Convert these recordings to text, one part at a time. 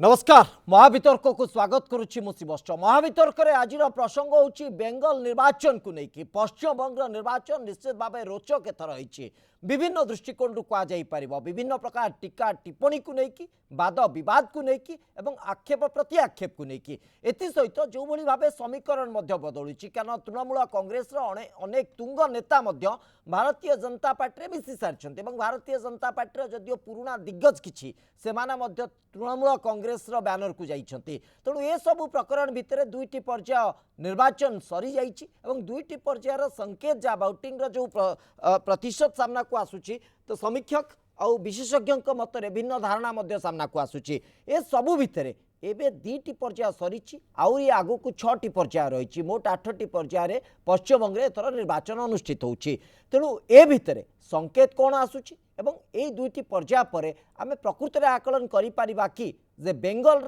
नमस्कार महावितर्क को स्वागत करुच्ची मुसीबस्ट महावितर्क आज प्रसंग होची बेंगल निर्वाचन को लेकिन पश्चिम बंग निर्वाचन निश्चित भाव रोचक एथर होती विभिन्न दृष्टिकोण कहुपर विभिन्न प्रकार टीका टिप्पणी को लेकिन वाद बद को लेकिन आक्षेप प्रति आक्षेप को लेकिन एसत जो भाव समीकरण बदलुची कारण तृणमूल कांग्रेस अनेक तुंग नेता भारतीय जनता पार्टी मिसी सारी भारतीय जनता पार्टी जदिव पुराणा दिग्गज किसी से तृणमूल कांग्रेस बैनर को जाइछन्ति तेणु ए सबु प्रकरण भितर दुईटी पर्याय निर्वाचन सरी जाइछि एवं दुईटी पर्यायर संकेत जा वोटिंग जो प्रतिशत सामना को आसुछि तो समीक्षक और विशेषज्ञ मतरे भिन्न धारणा सामना को आसुछि ए सबु भितर एबे दीटी पर्याय सरीछि आउरी आगु को 6टी पर्याय रही मोट 8टी पर्याय पश्चिमबंग एथर निर्वाचन अनुष्ठित होछि तेणु ए भितर संकेत कौन आसुछि एवं ए दुईटी पर्याय पर आम प्रकृत में आकलन करिपारिबा कि जे बेंगल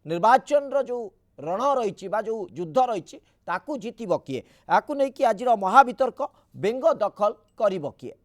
निर्वाचन जो रण रही जो युद्ध रही ताकू जीतब किए याकू नहीं आज महावितर्क बेंग दखल करिब किए।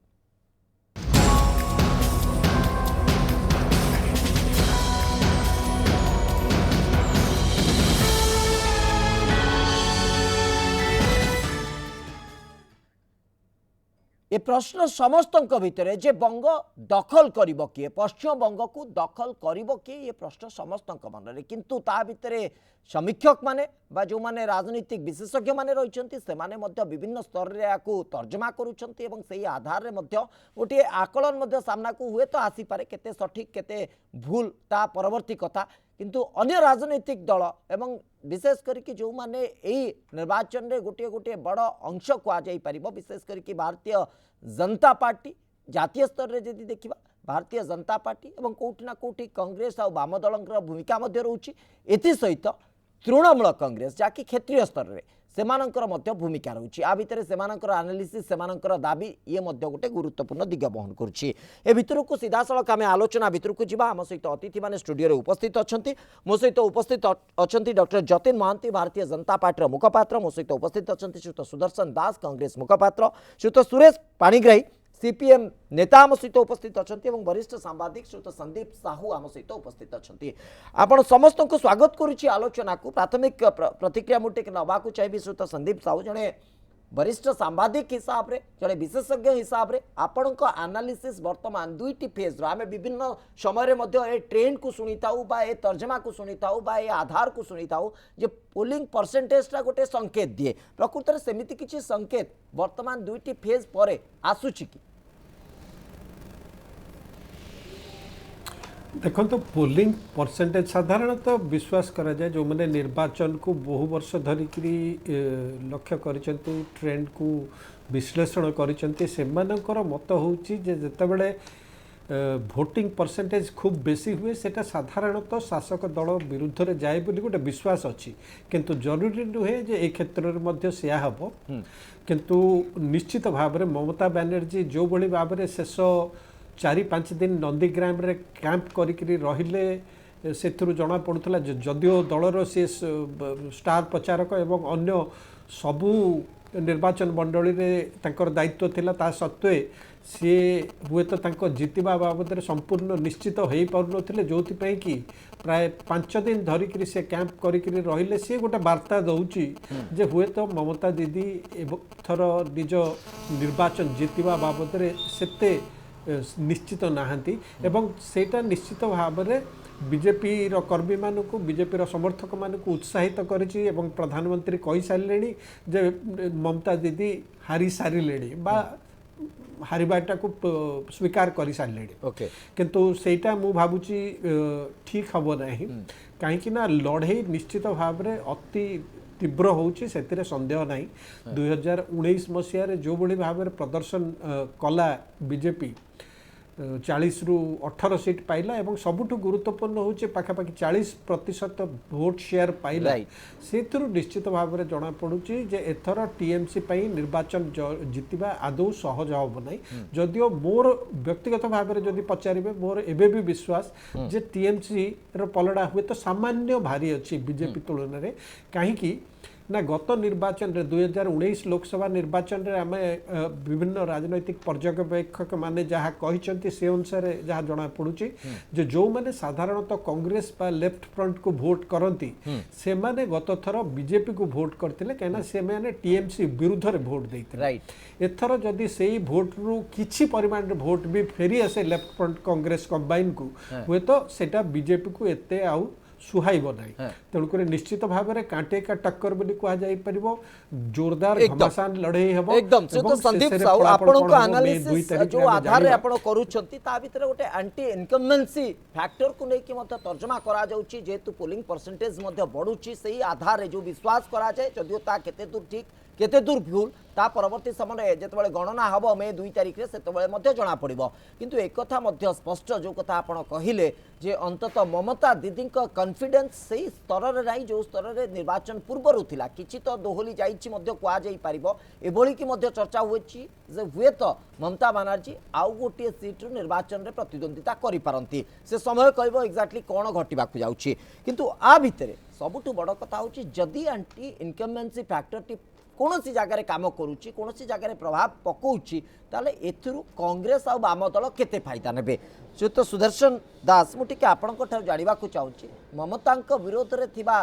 ये प्रश्न समस्त भितर जे बंग दखल करिब किए पश्चिम बंग को दखल करिब किए ये प्रश्न समस्त मन किंतु ता भितर समीक्षक माने बा जो माने राजनीतिक विशेषज्ञ माने रहिचंती से माने मध्य विभिन्न स्तर रे याकू तर्जमा करूचंती एवं सही आधार रे मध्य गोटे आकलन मध्य सामना को हुए तो आसी पारे केते सठिक केते भूल ता परवर्ती कथा किंतु अन्य राजनीतिक दल एवं विशेष करके जो माने यही निर्वाचन रे गोटे गोटे बड़ अंश कहुपर विशेष करके भारतीय जनता पार्टी जातीय स्तर रे यदि देखिबा भारतीय जनता पार्टी एवं कोठिना कोठी कांग्रेस और वाम दल भूमिका रोचे एसत तृणमूल कांग्रेस जहाँकि क्षेत्रीय स्तर में सेमानंकर मध्य भूमिका रोचे आ भितर सेमानंकर एनालिसिस सेमानंकर दाबी ये मध्य गोटे गुरुत्वपूर्ण दिग बहन करुच्ची ए भितर को सीधा सड़क आम आलोचना भितर को जीवा आम सहित अतिथि माने स्टूडियो उपस्थित अच्छा मो सहित उपस्थित अच्छा डॉक्टर जतिन महांती भारतीय जनता पार्टी मुखपात्र मो सहित उपस्थित अच्छा श्रीयुत सुदर्शन दास कांग्रेस मुखपात्र श्रीयुत सुरेश पाणिग्राही सीपीएम नेता आम सहित उपस्थित अच्छा वरिष्ठ सांबादिक श्रीयुत संदीप साहू आम सहित उपस्थित अच्छा आपण समस्त को स्वागत करुच्ची आलोचना को प्राथमिक प्रतिक्रिया मुझे नवाक चाहिए श्रीयुत संदीप साहू जड़े वरिष्ठ सांबादिक हिसाब से जड़े विशेषज्ञ हिसाब से आपण एनालिसिस वर्तमान दुईटी फेज आम विभिन्न समय ट्रेंड को शुणी थाऊ ए तर्जमा को शुणी थाऊ ए आधार को शुणी थाऊ जे पोलिंग परसेंटेजटा गोटे संकेत दिए प्रकृत में सेमिति किछि संकेत वर्तमान दुईटी फेज पर आसुछि कि देखो तो पोलिंग परसेंटेज साधारणतः विश्वास करा जाए जो मैंने निर्वाचन को बहु वर्ष धरिकी लक्ष्य करिसेंती ट्रेंड को विश्लेषण करिसेंती सेमानकर मत होउची जे जेतेबेले भोटिंग परसेंटेज खूब बेसी हुए सेटा साधारणतः शासक दल विरुद्ध रे जाए बोली गोटे विश्वास अच्छी किंतु जरूरी नुहे जे ए क्षेत्र में मध्य सेया हबो किंतु निश्चित भाव में ममता बनर्जी जो बड़ी भाव में शेष 4-5 दिन नंदीग्राम रे कैंप करिकरी रहिले से जना पड़ूला जदिओ दलर सी स्टार प्रचारक एवं अन्य सबू निर्वाचन मंडली रे तांकर दायित्व थिला ता सत्वे सी हुए तो जीतवा बाबद संपूर्ण निश्चित हो पारे जो कि प्राय 5 दिन धरिकी से कैंप करिकरी रहिले सी गोटे वार्ता दौची जे हुए तो ममता दीदी थर निज निर्वाचन जीतवा बाबद सेते निश्चित नहांती एवं सेटा निश्चित भाव में बीजेपी कर्मी मानू बीजेपी समर्थक मानू उत्साहित करिछि एवं प्रधानमंत्री कहि सारे जे ममता दीदी हारी सारे बा हारिबाटा को स्वीकार कर सारे ओके किंतु सेटा मु भाबुची ठीक हम ना कहीं लड़े निश्चित भाव में अति तीव्र होउची सेतिरे संदेह नहीं 2019 मसीह जो बड़ी भाव में प्रदर्शन कला बीजेपी 40 रु 18 सीट पाइला एवं सबुठु गुरुत्वपूर्ण होउची पाखापाखि 40% भोट शेयर पाइला से निश्चित भाव में जना पड़ुची जे एथर टीएमसी पई निर्वाचन जीतिबा आदौ सहज हम नहीं जदिओ मोर व्यक्तिगत भाव में जदि पचारिबे मोर एबे भी विश्वास जे टीएमसी रो पलड़ा हुए तो सामान्य भारी अच्छी बीजेपी तुलन में कहीं ना गत निर्वाचन रे 2019 लोकसभा निर्वाचन रे आमे विभिन्न राजनैतिक पर्यवेक्षक माने जहाँ कहते से अनुसार जहाँ जना पड़ुची जे जो माने साधारणतः कांग्रेस बा लेफ्ट फ्रंट को वोट करती से माने गत थर बीजेपी को वोट करते कहीं से माने टीएमसी विरुद्ध रे वोट देते राइट एथर जदि से भोट रु किछि परिमाण रे भोट भी फेरी आसे लेफ्ट फ्रंट कांग्रेस कंबाइन को हुए तो सेटा बीजेपी को एते आउ सुहाइब ना तेणुक निश्चित भाव में कांटे का टक्कर बोली कह जाई परिबो जोरदार घमासान लड़ाई हेबो एकदम से तो संदीप साहू आपन को एनालिसिस जो आधार रे आपन करूछंती ता भीतर गोटे एंटी इनकम्बेंसी फैक्टर को नै कि मत तर्जमा करा जाउची जेतु पोलिंग परसेंटेज मध्य बढ़ुची सही आधार रे जो विश्वास करा जाय जदियो ता केते दूर ठीक केते दूर भूल ता परवर्ती समय जेतबेले गणना हबो मे 2 तारिख रे सेतबेले मध्य जणा पड़िबो किंतु एक कथा मध्य स्पष्ट जो कथा आपण कहिले जे अंततः ममता दीदी कॉन्फिडेंस सही स्तर रे नाही जो स्तर रे निर्वाचन पूर्व रुथिला किछि तो दोहली जाईछि मध्य कुआ जाई पारिबो एभली कि मध्य चर्चा होछि जे हुए तो ममता बनर्जी आउ गोटे सीट रु निर्वाचन रे प्रतिद्वंदिता करि पारंती से समय कहबो एक्जेक्टली कोन घटिबा को जाउछि किंतु आ भितरे सबुठु बड़ कथा होछि जदी एंटी इनकम्बेंसी फैक्टर टी कौन सी जगह काम करुच्ची कौन सी जगह प्रभाव पकाउची ताले एथुरु कांग्रेस आ वाम दल केते फायदा नेबे तो सुदर्शन दास मु टिके आपनक ठार जानिबा को चाहूची ममतांक विरोध रे थिबा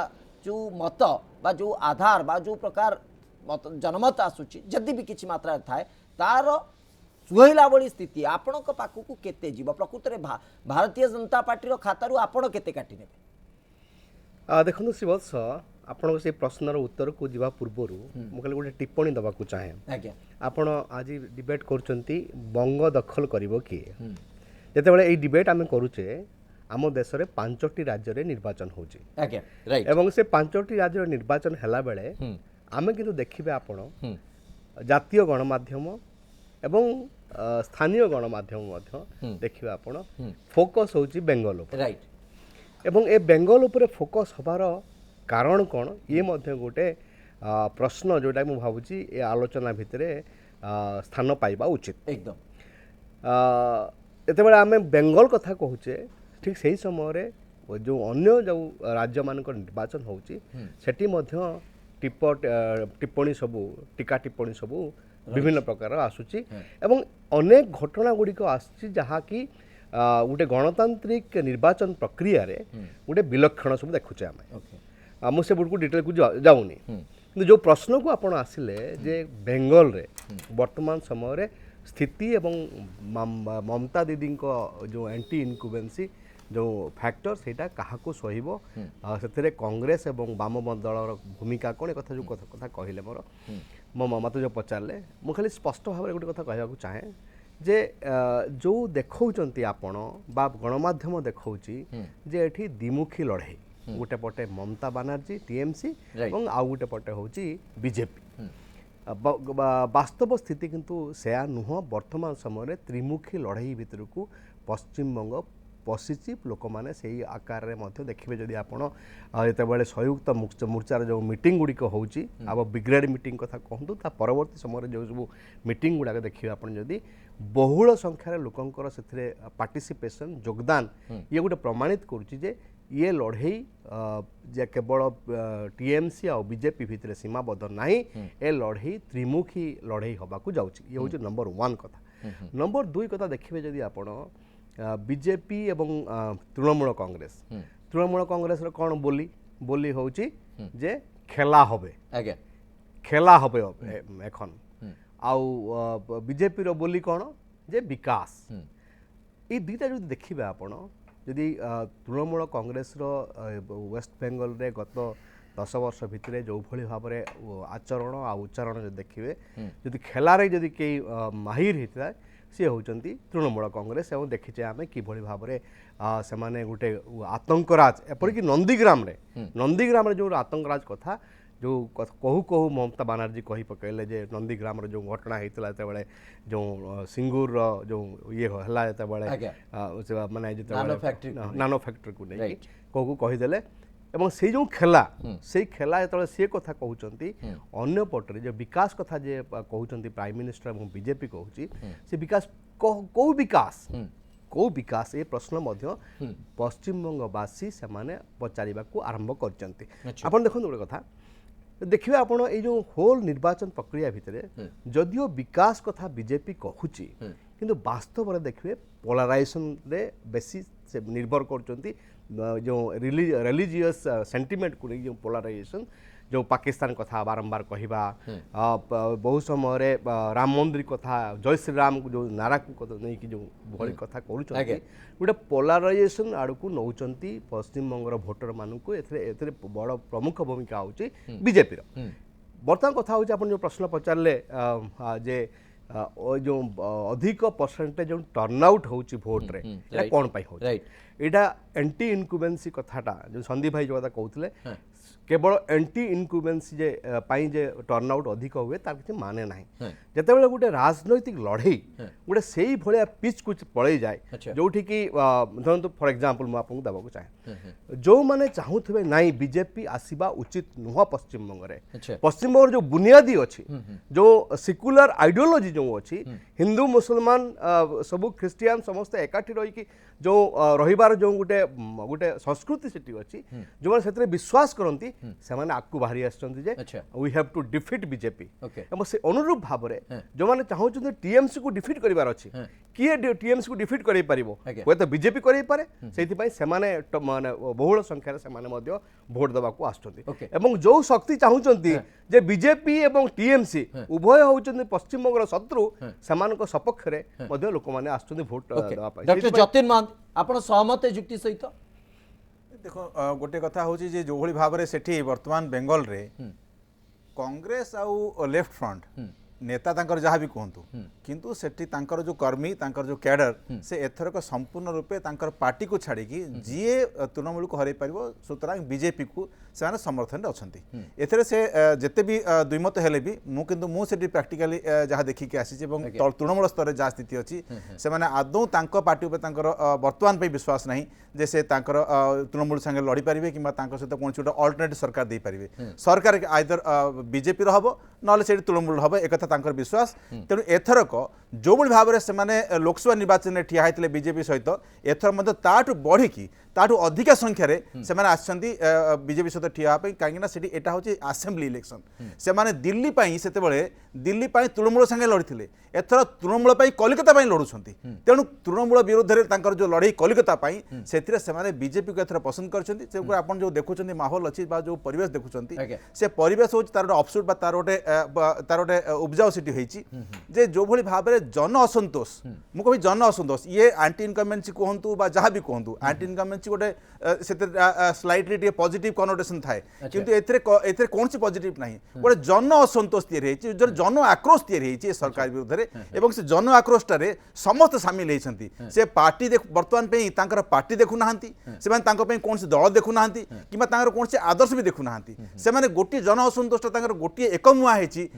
जो मत बा जो आधार बा जो प्रकार मत जनमत आसुची जदि भी किछि मात्रा थाए तार सुहैला बड़ी स्थिति आपनक पाखु केते जीव प्रकृत रे भारतीय जनता पार्टी रो खातारु आपण केते काटी नेबे देखो श्रीवत्स आपण से प्रश्नर उत्तर को जीवा पूर्व मुझे गोटे टिप्पणी दबा चाहे आपण आज डिबेट करुँच बंग दखल करिवो किए जेतेबेले एई डिबेट आमे करूचे आम देश में 5टी राज्य रे निर्वाचन होची एवं से 5टी राज्य निर्वाचन हैला बेले आमे किंतु देखिबे आपण जातीय गणमाध्यम एवं स्थानीय गणमाध्यम मध्य देखिबे आपण फोकस होची बेंगल राइट एवं ए बेंगल उपरे फोकस हबार कारण कौन ये मध्य गोटे प्रश्न जोटा मुझे भावुची ए आलोचना भितर स्थान पाइबा उचित एकदम एते आम बेंगल कथा कहूचे ठीक सही समय जो अन्य जो राज्य मान निर्वाचन होची सेठी मध्य टिप्पणी सबू टीका टिप्पणी सबू विभिन्न प्रकार आसूची एवं अनेक घटना गुड़िक आसी जहाँ कि गोटे गणतांत्रिक निर्वाचन प्रक्रिया रे गोटे विलक्षण सब देखुचे आम मुझे बुट को डिटेल को जाऊनी कि जो प्रश्न को आपण आसिले जे बेंगल रे वर्तमान समय रे स्थिति एवं ममता दीदी जो एंटी इनकुबेंसी जो फैक्टर सेटा काहाको सहिबो से कांग्रेस एवं वाम दलर भूमिका कौन कथा जो कथा कहले मोर मो मत जो पचारे मु खाली स्पष्ट भाव गोटे कथा कहवा चाहे जे जो देखौचंती आपण बा गणमाध्यम देखौची जे एठी द्विमुखी लड़ाई गोटे पटे ममता बनर्जी टीएमसी और आउ गोटे पटे होची बीजेपी वास्तव स्थिति किंतु सेया नुह वर्तमान समय त्रिमुखी लड़ाई भितर को पश्चिमबंग पशिची लोक मैंने से आकार में देखिए जदि आप जिते संयुक्त मोर्चार जो मीटिंग गुड़िक होची अब ब्रिगेड मीटिंग कथा कहतु ता परवर्ती समय जो सब मीटिंग गुड़ाक देखिए आप जदि बहुल संख्यार लोकंकर से पार्टिसिपेशन योगदान ये गोटे प्रमाणित करुच्ची जे ये लड़ाई जे केवल टीएमसी और बीजेपी भितर सीमाबद्ध ना ए लड़ाई त्रिमुखी लड़ाई हवा को जाऊँगी ये हूँ नंबर 1 कथा नंबर 2 कथा देखिए जदि आप बीजेपी एवं तृणमूल कांग्रेस कौन बोली हूँ जे खेला हबे खेला हबे एखन आउ बीजेपी रो बोली कौन जे विकास ये दुईटा जो देखिए आपण जदि तृणमूल कांग्रेस वेस्ट बेंगल रे गत 10 वर्ष भितर जो भली भाव में आचरण आ उच्चारण जो देखिए जदि खेलारे जदि कई माहिर होता है सी होती तृणमूल कांग्रेस एवं देखीचे आम कि भाव में से गोटे आतंकराज एपरिक नंदीग्राम जो आतंकराज कथा जो कहू कहू ममता बनर्जी कही पकड़े जे नंदीग्राम जो घटना होता है जो सिंगूर जो ये है माने नानो फैक्ट्री को नहीं कहू कहीदे एवं से जो खेला से खेला जो सी कथा कहते अन्य पटरे जो विकास कथा जे कहते प्राइम मिनिस्टर और बीजेपी कहूँ से विकास कौ विकास ये प्रश्न पश्चिमबंगवासी से पचार आरंभ कर देखो गोटे कथा देखिए आपण ये जो होल निर्वाचन प्रक्रिया भितर जदियो विकास कथा बीजेपी कहूची किंतु वास्तव में देखिए पोलराइजेशन रे बेसी से निर्भर करचंती जो रिलीजियस सेंटिमेंट को जो पोलराइजेशन जो पाकिस्तान कथा बारंबार कहवा बहुत समय राम मंदिर कथा जय श्री राम जो नारा को नहीं कि जो भली कथा करूँ गोटे पोलराइजेशन आड़ को नौकरी पश्चिम बंगर भोटर मानू एथे बड़ प्रमुख भूमिका होची बीजेपी बर्तमान कथा होची अपन जो प्रश्न पचारे जे जो अधिक परसेंटेज जो टर्नआउट होची भोट रे कौन पाई होची एटा एंटी इनक्यूबेंसी कथाटा जो संदीप भाई जो कहते केवल एंटी इनक्यूबेंसी जे पाई जे टर्नआउट अधिक हुए तार किसी माने ना जिते गोटे राजनैतिक लड़ई गोटे से ही भाया पिच को पड़े जाए जोठी कि धरतु फॉर एग्जांपल मुझे देवाक चाहे जो मैंने चाहूबे नाई बीजेपी आसवा उचित नुह पश्चिम बंग पश्चिम बंग जो बुनियादी अच्छी जो सिक्युलर आइडियोलॉजी जो अच्छी हिंदू मुसलमान सबू ख्रिस्टियान समस्ते एकाठी रही जो रहीबार जो गोटे गोटे संस्कृति सेठी अच्छी जो मैंने से विश्वास करती से मैंने आगू बाहरी आसछन्ति we have to defeat BJP से अनुरूप भाव में जो मैंने चाहते टीएमसी को डिफिट करार अच्छी किए टीएमसी को डिफिट कर हे तो बीजेपी करे से माने बहुल संख्यार से भोट देवा आसुँच जो शक्ति चाहते जे बीजेपी एवं टीएमसी उभय होउछन्ति पश्चिम बंगर शत्रु से सपक्ष में लोक मैंने आसुँच भोट डॉक्टर जतिन मान आपण सहमत युक्ति सहित देखो गोटे कथा हूँ जो भली भाव में सेठी वर्तमान बेंगल रे कांग्रेस आउ लेफ्ट फ्रंट नेता तांकर जहाँ भी कहतु किंतु सेठी तांकर जो कर्मी तांकर जो कैडर से एथरक संपूर्ण रूपे तांकर पार्टी को छाड़ी जीए तृणमूल को हरई पार सुतरां बीजेपी को से समर्थन अच्छी एथरे से जिते भी दुईमत हेले भी मुझे प्राक्टिकाली जहाँ देखिक आसी तृणमूल स्तर जहाँ स्थिति अच्छी से आदौ पार्टी बर्तमान पे विश्वास नहीं जे से तृणमूल संगे लड़ी पारे कि सहित कौन गोटे अल्टरनेटिव सरकार दे पारे सरकार आइदर बीजेपी हम ना से तृणमूल हम एक विश्वास तेणु एथरक जो भाव में से लोकसभा निर्वाचन में ठिया होते बीजेपी सहित एथर ताठू बढ़ी ताठू अधिका संख्यार से बीजेपी सहित ठिया कहीं एटा हूँ आसेम्बली इलेक्शन से दिल्ली से दिल्ली तृणमूल संगे लड़ी एथर तृणमूल कलिकता लड़ुंट तेणु तृणमूल विरुद्ध में जो लड़ई कलिकता से बीजेपी को एथर पसंद कर आप जो देखुं माहौल अच्छी जो परिवेश देखुं से परिवेश हूँ तार गोटे अफसुट तार गोटे उपजाऊ सीटी होती जो भली भाव में जन असंतोष मुझे कही जन असंतोष ये आंटी इनकमेंसी कहतु जहाँ भी कहतु आंटी इनकमेंसी गोटे स्लाइटली पॉजिटिव कनोटेशन थाए किंतु एथरे कौन सी पॉजिटिव नहीं गोटे जन असंतोष तैयारी जन आक्रोश तैयारी सरकार विरुद्ध में से जन आक्रोशटारे समस्त सामिल होती से पार्टी बर्तमान पे पार्टी देखुना से कौन सी दल देखुना कि कौन सी आदर्श भी देखुना से गोटे जन असंतोष गोटे एकमुआ होती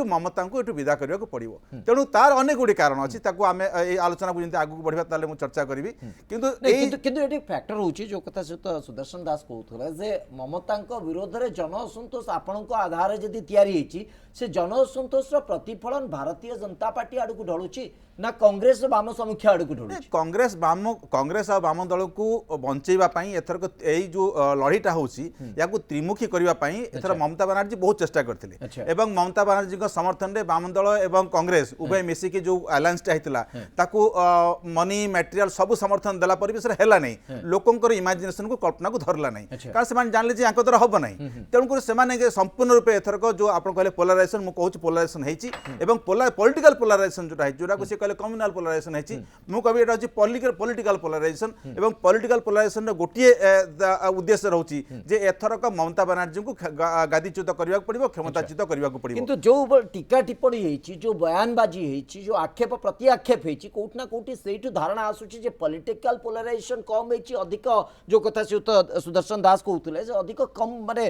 ममता को एठू विदा करने को पड़ो तेणु तार अनेक गुड़ी कारण अच्छी आम आलोचना को आगू बढ़ा ताले चर्चा करी किंतु फैक्टर होची जो कथा सहित सुदर्शन दास कहूला जे ममता विरोध में जन असंतोष आपण आधार जदि तैयारी से जन असंतोष प्रतिफलन भारतीय जनता पार्टी आड़ को ढलुची ना कांग्रेस वाम समीक्षा आड़ को ढलुची कांग्रेस और वाम दल को बंचेवाई एथरक यही जो लड़ीटा होची या त्रिमुखी करने एथर ममता बनर्जी बहुत चेष्टा करते ममता बनर्जी समर्थन में वाम दल एवं कांग्रेस उभय मिसिकी जो अलायंसटा होता मनी मटेरियल सब समर्थन देला पर भी है नहीं लोकंर इमेजिनेशन को कल्पना को धरला नहीं कारण से जानले जे द्वारा हम ना तेणुक से संपूर्ण रूपे एथरक जो आप कहले पोलराइजेशन मुझे कहूँ पोलराइजेशन होती पॉलिटिकल पोलराइजेशन जोटा जोटा सी कहले कम्युनाल पोलराइजेशन होती मुझे कभी एटा होची पॉलिटिकल पोलराइजेशन एवं पॉलिटिकल पोलराइजेशन गोटे उद्देश्य रोची जे एथरक ममता बनर्जी को गादीच्युत करने पड़ो क्षमताच्युत करने पड़ो किंतु जो टीका टिप्पणी होती जो बयानबाजी होती जो आक्षेप प्रति आक्षेप होती कोट ना कोटी से धारणा आसूची जे पॉलिटिकल पोलराइजेशन कम होती अधिक जो कथा सुदर्शन दास कहते अधिक कम माने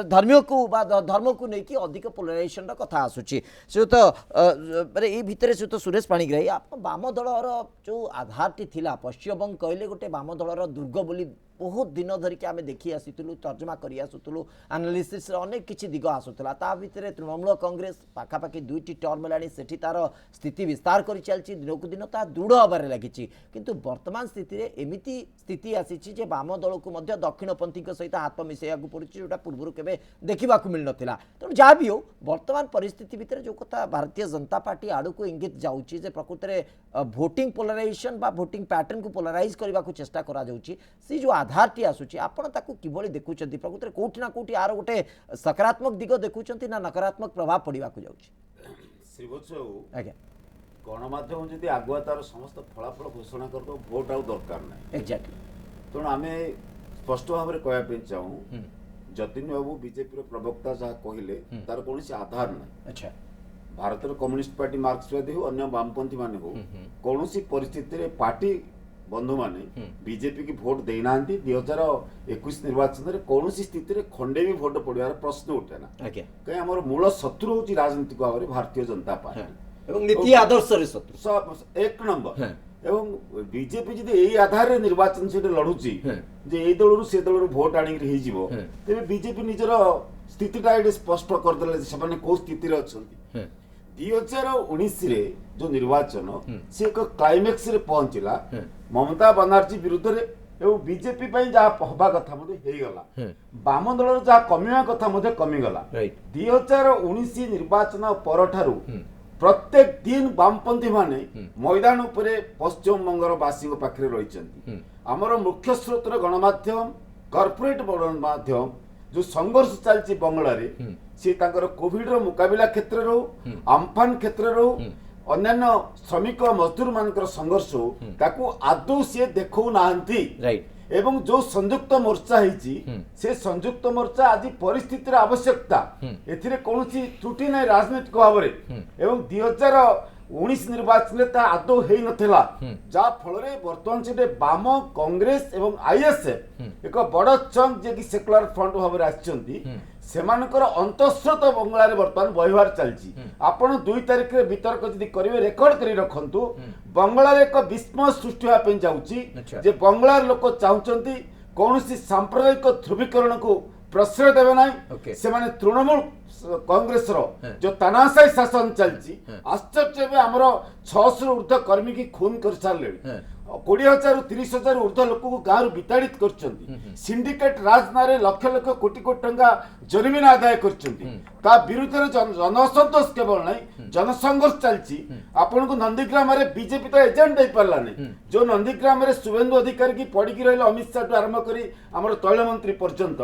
धर्म को धर्म को लेकिन अधिक पोलराइजेशन कथा आसूची से तो माने ये भितर से तो सुरेश पाणिग्राही आप वाम दलर जो आधार टी थिला पश्चिमबंग कहले गोटे वाम दलर दुर्ग बोली बहुत दिन धरिक आम देखी आसुलू तर्जमा कर आसुलू आनालिसिस अनेक किसी दिग आसूला ता भितर तृणमूल कांग्रेस पाखापाखि 2टी टर्म है सेठी तार स्थिति विस्तार कर चलती दिनक दिन ता दृढ़ हबार लगी किंतु वर्तमान स्थिति रे एमिति स्थिति आसी वाम दल को दक्षिणपंथी सहित हाथ मिसेया पड़ू जोटा पूर्व केवे देखा मिल नाला तेणु जहाँ भी हो वर्तमान परिस्थिति भितर जो कथा भारतीय जनता पार्टी आड़ को इंगित जाऊँगी प्रकृत में भोटिंग पोलराइजेशन बा भोटिंग पैटर्न को पोलराइज करने को चेष्टा करा जाउची सी जो आधार टी आसुची आपण ताकू किभली देखुचंती प्रकृत में कोठी ना कोठी आर गोटे सकारात्मक दिग देखुचंती ना नकारात्मक प्रभाव पड़वा को जाउची श्रीवत्स बाबू आज्ञा गणमाध्यम जदि आगुआ तार समस्त फलाफल घोषणा कर दो भोट आउ दरकार ना एक्जाक्टली तेणु आम स्पष्ट भाव में कहवाई चाहूँ जतिन बाबू बीजेपी प्रवक्ता जहाँ कहले तार कौन आधार ना अच्छा भारत कम्युनिस्ट पार्टी मार्क्सवादी हो अन्य वामपंथी मान हो कौन परिस्थिति रे पार्टी बंधु माने बीजेपी की भोट देना 2021 निर्वाचन में कौन स्थिति रे खंडे भी भोट पड़वार प्रश्न उठे ना कहीं आम मूल शत्रु हूँ राजनीतिक भाव में भारतीय जनता पार्टी नीति आदर्श रे शत्रु एक नंबर एवं बीजेपी जब यही आधार रे निर्वाचन से लड़ुची जे ए दल से दल भोट आनिक तेज बीजेपी निजर स्थितिटा ये स्पष्ट करदे से कौ स्थिति अच्छा 2019 रे जो निर्वाचन से एक क्लाइमेक्स रे पहुंचला ममता बनर्जी विरुद्ध रे एवं बीजेपी जहाँ हवा कथा होगला बाम दल जहाँ कमिया कथा कमिगला 2019 निर्वाचन पर प्रत्येक दिन वामपंथी माने मैदान उपरे पश्चिम बंगर वासी पाखे रही आमर मुख्य स्रोत गणमाध्यम कॉर्पोरेट गणमाध्यम जो संघर्ष चलती बंगलारे सी कोविड रो मुकाबिला क्षेत्र रो अम्फान क्षेत्र रो अन्यान्य श्रमिक मजदूर मान संघर्ष हो ताकू आदौ सी देखौ नाहंती एवं जो संयुक्त मोर्चा से संयुक्त मोर्चा आज परिस्थितिर आवश्यकता एथिरे कौनसी त्रुटि नहीं राजनीतिक भाव एवं 2019 निर्वाचन में आदौ हो नथिला जा फल बर्तमान से वाम कांग्रेस एवं आईएसएफ एक बड़ चंक जे कि सेकुलर फ्रंट भाव आछंती सेमानकर अंतस्रोत बंगला बर्तमान बहिवार चलती आपण 2 तारिख रे वितर्क जदि करिवे रेकर्ड करी रखंतु बंगला रे एक विस्मय सृष्टि होआ पे जाउची जे बंगलार लोक चाहुचंती कोनोसी सांप्रदायिक ध्रुवीकरण को प्रश्रय देवे नाही से माने तृणमूल कांग्रेस रो जो तानाशाही शासन चलती आश्चर्य में हमर 600 ऊर्ध्व कर्मी की खून कर सारले 20,000 ରୁ 30,000 ऊर्ध्व लोक को गाँव विताड़ित कर सिंडिकेट राज नारे लक्ष लक्ष कोटी कोटी टंका जरिमाना आदाय कर विरुद्ध जनसंतोष केवल नहीं जनसंघर्ष चलती आपण को नंदीग्राम बीजेपी तो एजेंट दे पारला नहीं जो नंदीग्राम शुभेन्दु अधिकारी की पड़ी रही अमित शाह आरंभ कर तैल मंत्री पर्यंत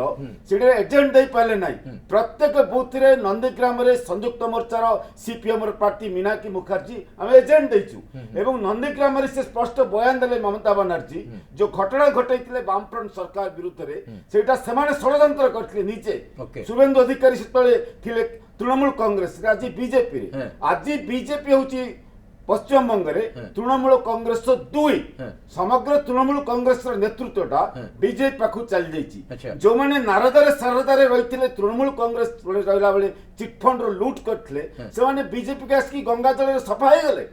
से एजेंट दे पारे ना प्रत्येक बूथ रे नंदीग्राम संयुक्त मोर्चार सीपीएम पार्टी मीनाक्षी मुखर्जी आम एजेंट देचु एवं नंदीग्राम से स्पष्ट बयान देले ममता बनर्जी जो घटना घटाई वामफ्रंट सरकार विरुद्ध से षड्यंत्र करते निजे शुभेन्दु अधिकारी से तृणमूल कांग्रेस आज बीजेपी आज बीजेपी हूँ पश्चिम बंगे तृणमूल कांग्रेस 2 समग्र तृणमूल कांग्रेस नेतृत्वटा बीजेपी पाखु चल जाइए जो मैंने नारदारे सारदारे रही तृणमूल कांग्रेस रहा बेले चिटफंड लुट करते से बीजेपी के आसिक गंगा जल सफा हो गले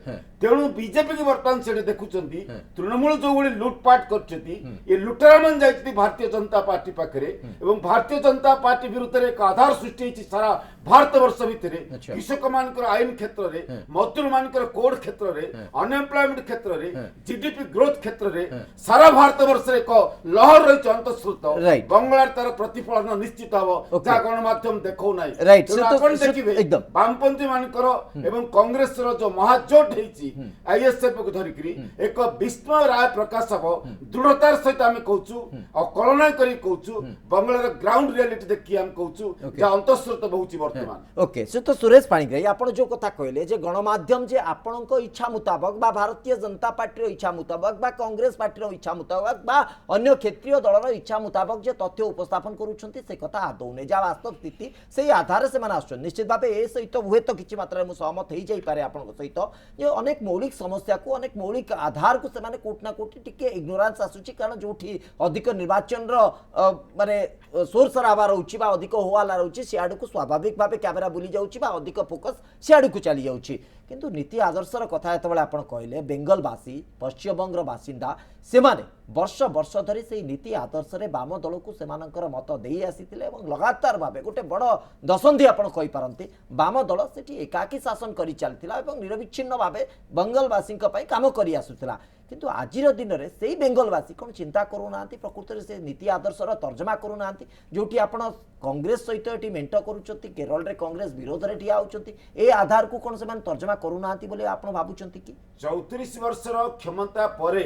तेणु बीजेपी की बर्तमान से देखुं तृणमूल जो भाई लुटपाट कर लुटेरा मन जाती भारतीय जनता पार्टी पाखे एवं भारतीय जनता पार्टी विरुद्ध एक आधार सृष्टि सारा भारत वर्ष भितर कृषक मान आईन क्षेत्र में मजदूर मान कोड क्षेत्र में अनएम्प्लॉयमेंट क्षेत्र में जीडीपी ग्रोथ क्षेत्र में सारा भारत वर्ष एक लहर रही अंतस्रोत बंगलार तार प्रतिफलन निश्चित हम जहाँ गणमाध्यम देखौ ना देखिए वामपंथी मानकर एवं कांग्रेस जो महाजोट होती आईएसएफ को धरिक एक विस्मय राय प्रकाश हम दृढ़तार सहित आम कहूँ और कलना कर कहूँ बंगलार ग्राउंड रियलिटी देखिए आम कहूँ जहाँ अंतस्रोत बहुत वर्तमान ओके से तो सुरेश पाणिग्राही आप जो कथा कहले जे गणमाध्यम जे आपण इच्छा मुताबक बा भारतीय जनता पार्टी इच्छा मुताबक बा कांग्रेस पार्टी इच्छा मुताबक बा अन्य क्षेत्रीय दलर इच्छा मुताबक जे तथ्य उपस्थापन करुछंती से कथा आदौ नै जा वास्तव स्थिति से आधार से माने आछन निश्चित भाव ए सहित हुए तो किछि मात्रा में सहमत हो जाई पारे आपण सहित जे अनेक मौलिक समस्या को अनेक मौलिक आधार को से माने कोट ना कोटी टिके इग्नोरेंस आसुची कारण जोठी अधिक निर्वाचन रो माने सोर सराबा रहउची बा अधिक होवाला रहउची सियाड को स्वाभाविक भाव कैमेरा बुली जाउची बा अधिक फोकस सियाड को चली जाउची किंतु नीति आदर्शर कथा जो आप कहले बेंगलवासी पश्चिमबंगर बासिंदा सेमाने वर्ष वर्ष धरी से नीति आदर्श रे वाम दल को सेमानकर मत दे आसी लगातार भाव गोटे बड़ दशंधि आप पारती वाम दल से एकाकी शासन कर चलता निरविच्छिन्न भाव बेंगलवासी काम कर आसूला किंतु आजिर दिन में से बेंगलवासी कौन चिंता करूना प्रकृत में से नीति आदर्शर तर्जमा करूना जो कांग्रेस सहित ये मेंट करुँच केरल में कांग्रेस विरोध में ठिया होती ए आधार को कौन से तर्जमा करूना आप भावुंट कि 34 वर्षर क्षमता परे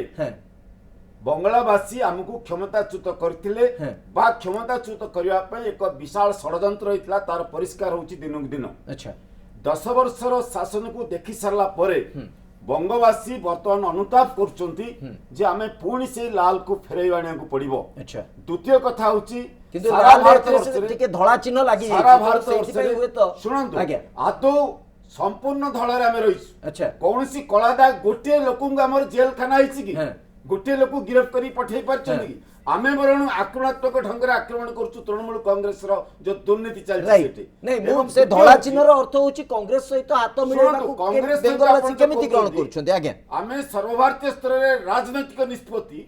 बंगलावासी आमको क्षमताच्युत करथिले बा क्षमताच्युत करबा पय एक विशाल षडयंत्र होइतला तार परिष्कार होउची दिनक दिन। अच्छा 10 वर्षर शासन को देखि सारला परे बंगवासी वर्तमान अनुताप करछंती जे आमे पुणी से लाल को फेरई आनिया को पड़िबो। अच्छा द्वितीय कथा होची किंतु लाल भारत टिके धळा चिन्ह लागी सारा भारत हुए तो सुनंतु आज्ञा आतो संपूर्ण धଳରେ ଆମେ ରହିଛୁ। अच्छा कौनसी कला दाग गोटे लोक आमर जेल खाना होइछि कि गोटे लोक गिरफ्त करी पठेई पारछन्ति कि आमे बरण आक्रमणात्मक ढंग रे आक्रमण करछु तृणमूल कांग्रेस रो जो दुर्नीति चलछि सेठी नहीं मु से धळा चिन्ह रो अर्थ होछि कांग्रेस सहित हाथ मिलेबा को कांग्रेस बेंगलवासी केमिति ग्रहण करछन्ति आज्ञा आमे सर्वभारतीय स्तर रे राजनैतिक निष्पत्ति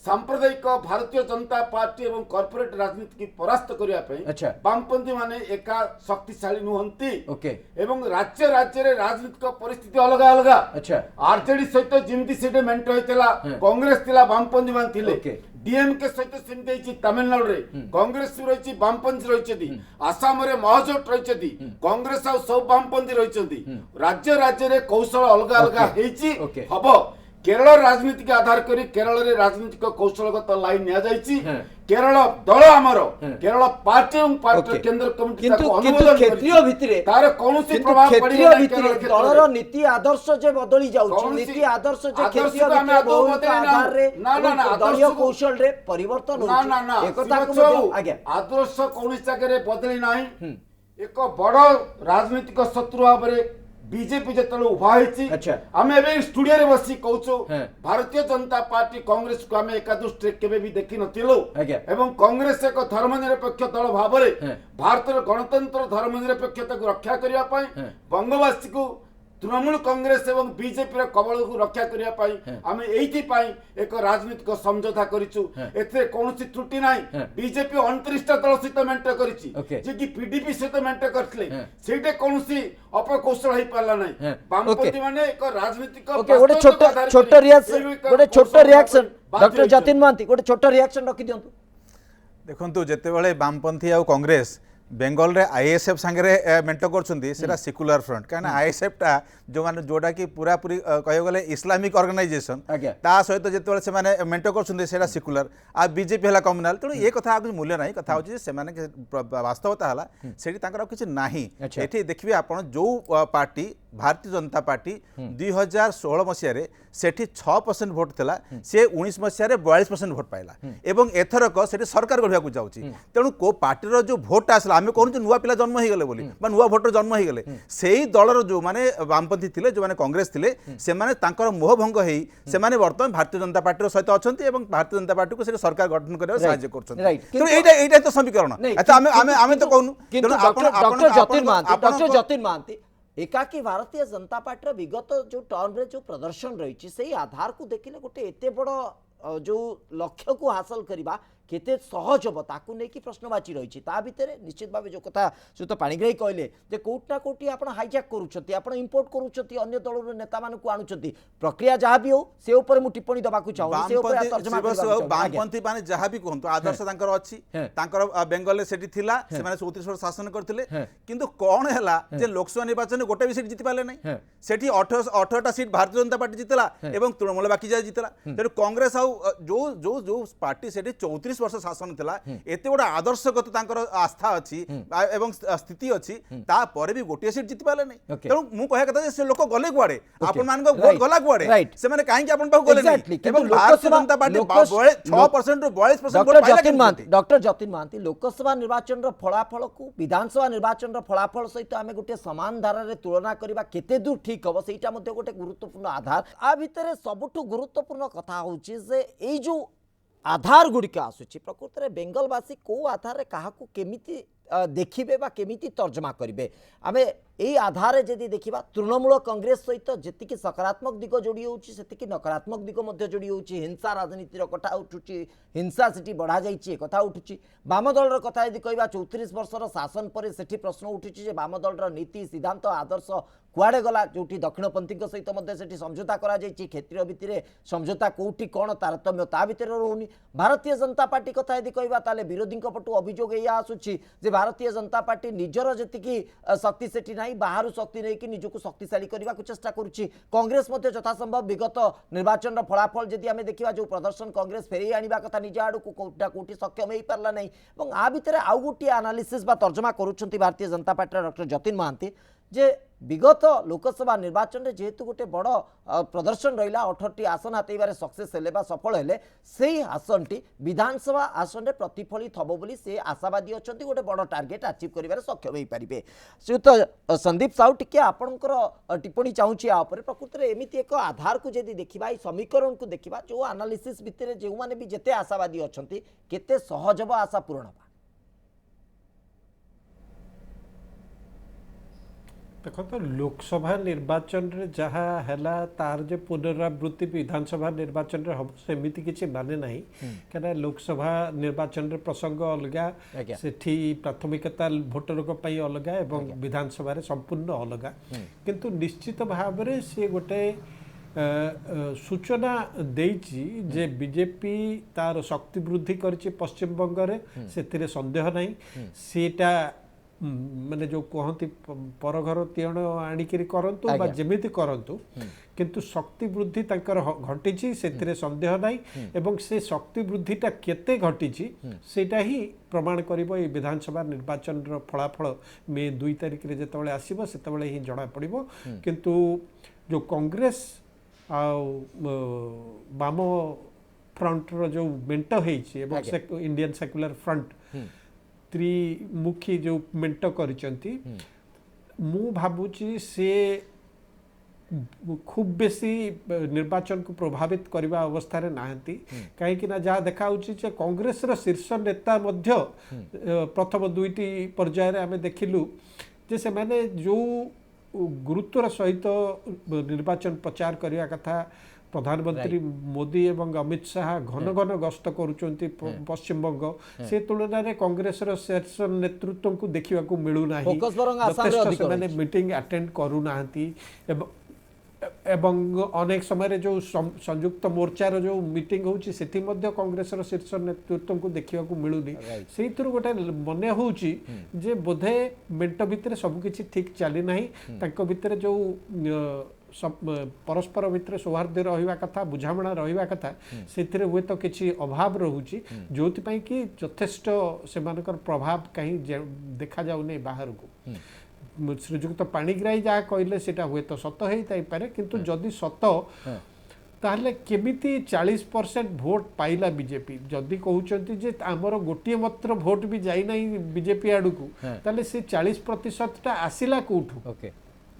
सांप्रदायिक भारतीय जनता पार्टी एवं कॉर्पोरेट राजनीति की परास्त करिया पई अच्छा वामपंथी माने एका शक्तिशाली नुहंती ओके एवं राज्य राज्य रे राजनीतिक परिस्थिति अलग अलग। अच्छा आरजेडी सहित जिमती सीट मेंट होइतला कांग्रेस तिला वामपंथी मान थिले ओके डीएमके सहित सेमती होइछि तमिलनाडु रे कांग्रेस रहिछि वामपंथी रहिछि आसाम रे महाजोट रहिछि कांग्रेस आ सब वामपंथी रहिछि राज्य राज्य रे कौशल अलग अलग हेछि हबो केरल राजनीतिक आधार करी केरल रे राजनीतिक कौशलगत लाइन निया जाइछि केरल दल आमर केरल पार्टी एवं पार्टी केंद्र कमिटी किंतु किंतु क्षेत्रीय भितरे तार कोनोसी प्रभाव क्षेत्रीय भितरे दलर नीति आदर्श जे बदली जाउछि नीति आदर्श जे क्षेत्रीय भितरे बहुत आधार रे ना ना ना दलीय कौशल रे परिवर्तन ना ना ना एकता को आज्ञा आदर्श कोनोसी जगह रे बदली नाही एक बड़ राजनीतिक शत्रु भाबरे बीजेपी जतले उभा हेछि। अच्छा आमे एबे स्टूडियो रे बसी कहउछो भारतीय जनता पार्टी कांग्रेस को आमे एकादृष्टि केबे भी देखि नथिलो एवं कांग्रेस एक धर्मनिरपेक्ष दल भाबरे भारतर गणतंत्र धर्मनिरपेक्षता को रक्षा करिया पई बंगवासी को तृणमूल कांग्रेस एवं बीजेपी रे कबल को रक्षा करिया पई आमे एइथि पई एक राजनीतिक समझौता करिछु एथे कोनोसी त्रुटि नाही बीजेपी 29 टा दल सहित मेंट करिछि जे कि पीडीपी सहित मेंट करथले सेटे कोनोसी अपकौशल हेइ पाला नाही वामपंथी माने एक राजनीतिक ओके गोटे छोटो रिएक्शन डॉक्टर जतिन महांती गोटे छोटो रिएक्शन रखि दियंतु देखंतु जेतेबेले वामपंथी आ कांग्रेस बेंगल रे आईएसएफ सांगे मेंट कर सेक्युलर फ्रंट कहीं आईएसएफ टा जो माने जोटा कि पूरा पूरी कह गले इस्लामिक ऑर्गेनाइजेशन ता सहित जेतेबेले से माने मेंट कर सेक्युलर आ बीजेपी हला कम्युनाल तेणु ये कथा कुछ मूल्य नहीं कथा होची से माने वास्तवता हला सेठी तांकर किछ नाही एठी देखिबे आपण जो पार्टी भारतीय जनता पार्टी 2016 मसीह सेठी 6% भोट थिला से 19 मसीह 42% भोट पाइला एवं एथरक सेठी सरकार गढ़िया को जाउची तेणु को पार्टीर जो भोट आसला आमे कहूँ नुआ पिला जन्म हो गले बोली बा नुआ भोटर जन्म हो गले सेही दलर जो माने वामपंथी थिले जो माने कांग्रेस थिले से माने तांकर मोहभंग हेई से माने वर्तमान भारतीय जनता पार्टी सहित अछंती एवं भारतीय जनता पार्टी को से सरकार गठन करे सहायता करछंती तेणु एटा तो समीकरण अच्छा आमे तो कहनु डॉक्टर जतिन महांती एकाकी भारतीय जनता पार्टी विगत जो टर्म रे जो प्रदर्शन रही से आधार को देखिले गोटे एते बड़ जो लक्ष्य को हासिल करवा केते सहज हम ताकू नहीं कि प्रश्नवाची रही भितर निश्चित भाव जो कथा सुत पाणिग्राही कहले जे कोटा कोटी आपण हाईजैक करूछंती आपण इंपोर्ट करूछंती अन्य दलर नेता मान को आणुछंती प्रक्रिया जहाँ भी हो से ऊपर मु टिप्पणी दबाकू चाहूँ से ऊपर तर्जमा वामपंथी माने जहाँ भी कहंतु आदर्श तांकर अछि तांकर बेंगल रे सेठी थिला से माने 34 वर्ष शासन करथिले किंतु कोन हैला जे लोकसभा निर्वाचन में गोटे भी सीट जीति पाले नै सेठी 18टा सीट भारतीय जनता पार्टी जितला एवं तृणमूल बाकी जाय जितला तेणु कांग्रेस आ जो जो जो पार्टी सेठी 34 वर्ष शासन थिला एते बडा आदर्शगत तांकर आस्था अछि एवं स्थिति अछि ता परे भी गोटे सीट जीति पाले नै तेणु मु कहया कथा से लोक गले गुआडे आपन मान को वोट गला गुआडे से माने काहे कि आपन पाखु गले नै एवं भारतीय जनता पार्टी 6% रो 42% वोट पाइला डॉक्टर जतिन महांती लोकसभा निर्वाचन रो फलाफल को विधानसभा निर्वाचन रो फलाफल सहित आमे गोटे समान धारा रे तुलना करबा केते दूर ठीक हबो सेटा मध्ये गोटे गुरुत्वपूर्ण आधार आ भितरे सबुठु गुरुत्वपूर्ण कथा होची जे एई जो आधार गुड़िक आसूची प्रकृत में बेंगलवासी को आधार क्या केमिति देखिबे बा केमिति तर्जमा करिवे आमे एई आधार जदि देखिबा तृणमूल कांग्रेस सहित जेतिकी सकारात्मक दिग जोड़ी होउची सेतिकी नकारात्मक दिग मध्य जोड़ी होउची हिंसा राजनीतिर कथा उठुची हिंसा सेठी बढ़ा जाइची कथा उठुची वाम दलर कथा यदि कहबा 34 वर्षर शासन पर सेठी प्रश्न उठुची जे वाम दलर नीति सिद्धांत आदर्श कुआड़े गला जो दक्षिणपंथी सहित मध्य सेठी समझौता करा जाइची क्षेत्रीय भित्तिरे समझौता कोठी कोन तारतम्य ता भितर रोनी भारतीय जनता पार्टी कथा यदि कहबा ताले विरोधी पटु अभियोग या आसुची जे भारतीय जनता पार्टी निजर जेतिकी शक्ति सेठी नहीं बाहर शक्ति नहीं कि निजको शक्तिशाली करने को चेष्टा करुच्ची कांग्रेस यथासंभव विगत निर्वाचन फलाफल जदि आम देखा जो प्रदर्शन कांग्रेस फेरी आने कथा निज आड़ को कोटा कोटी सक्षम हो पारा ना आ भितर आउ गोटे आनालीसिस तर्जमा करुँच भारतीय जनता पार्टी डॉक्टर जतिन महांती जे विगत लोकसभा निर्वाचन में जेहेतु गोटे बड़ प्रदर्शन रहा 18टी आसन हाथेबार सक्सेस हेले सफल हेले से आसन टी विधानसभा आसन में प्रतिफलित हम बोली से आशावादी अच्छा गोटे बड़ टार्गेट अचीव कर सक्षम हो पारे श्रीयुत संदीप साहू टी आपणकर टिप्पणी चाहूँगी यापर प्रकृत में एमती एक आधार को जब देखा समीकरण को देखा जो आनालीसिस भितर जो मैंने भी जिते आशावादी अच्छा केते सहज हम आशा पूरण हम देखो तो लोकसभा निर्वाचन रे जहाँ हैला तार जे पुनरावृत्ति विधानसभा निर्वाचन रे हम सेमिति किछि माने नाही कना लोकसभा निर्वाचन रे प्रसंग अलगा सेठी प्राथमिकता भोटर को पई अलगा एवं विधानसभा रे संपूर्ण अलगा किंतु निश्चित भाव रे से गोटे सूचना देइछि जे बीजेपी तार शक्ति वृद्धि करछि पश्चिम बंग रे सेतिरे संदेह नाही सेटा माने जो कहती पर घर तीण आणिकी करंतु बा जेमिति करंतु किंतु शक्ति वृद्धि तांकर घटिछि सेतिरे संदेह नाही एवं से शक्ति वृद्धिटा केते घटिछि सेटा ही प्रमाण करिवो ए विधानसभा निर्वाचन रो फलाफल मे 2 तारिख रे जेतबेले आसीबो सेतबेले ही जणा पड़िबो किंतु जो कांग्रेस आ वाम फ्रंट रो जो मेंट हेछि एवं इंडियन सेक्युलर फ्रंट त्रिमुखी जो मेंट करिसंती मु भाबुची से खूब बेसी निर्वाचन को प्रभावित करने अवस्था रे नाहंती कहीं कि ना जहाँ देखा कांग्रेस रो शीर्ष नेता मध्य प्रथम 2टी पर्याय रे आमे देखिलु जे से माने जो गुरुत्वर सहित निर्वाचन प्रचार करने कथा प्रधानमंत्री मोदी एवं अमित शाह घन घन गस्त करुचंती पश्चिम बंग से तुलन में कांग्रेस शीर्ष नेतृत्व को देखा मिलू ना मीटिंग अटेंड करू ना एवं अनेक समय जो संयुक्त मोर्चार जो मीटिंग होची सेठी मध्य कांग्रेस शीर्ष नेतृत्व को देखा मिलूनी से गोटे मन हो बोधे मेंट भितर सबकि ठीक चली ना भितर जो परस्पर भितर सौहार्द रहा कथा बुझामणा रहा कथा से हुए तो किसी अभाव रोचे जो कि यथेष्ट से प्रभाव कहीं देखा जाऊनी बाहर को श्रीजुक्त पाणिग्राही जहाँ कहले सेटा हुए तो सत होता किंतु जदि सत ताहले केमिति 40% भोट पाइला बीजेपी जदि कहउचंती जे आमर गोटे मात्र भोट भी जाई नहीं बीजेपी आड़ू को ताहले से 40% आसिला कोठू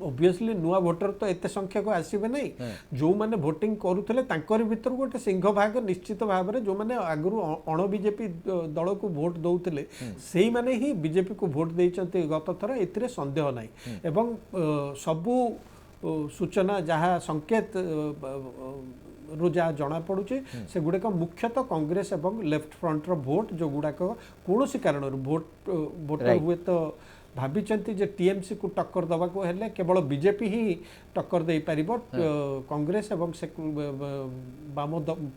ओबियसली नुआ भोटर तो एते संख्यक आसबे नहीं जो मैंने भोटिंग करुले भर गोटे सिंह भाग निश्चित भाव में जो मैंने आगु अण बीजेपी दल को भोट दौले से मैंने ही बीजेपी को भोट देते गत थर ए संदेह ना एवं सबू सूचना जहाँ संकेत रू जहाँ जना पड़ुचे से गुड़ाक मुख्यतः कांग्रेस एवं लेफ्ट फ्रंट रो भोट जो गुड़ाक कौन कारण भोटर हुए तो भाविचंती जे टीएमसी को टक्कर दवा को हेले केवल बीजेपी ही टक्कर दे पारिबो कांग्रेस एवं वाम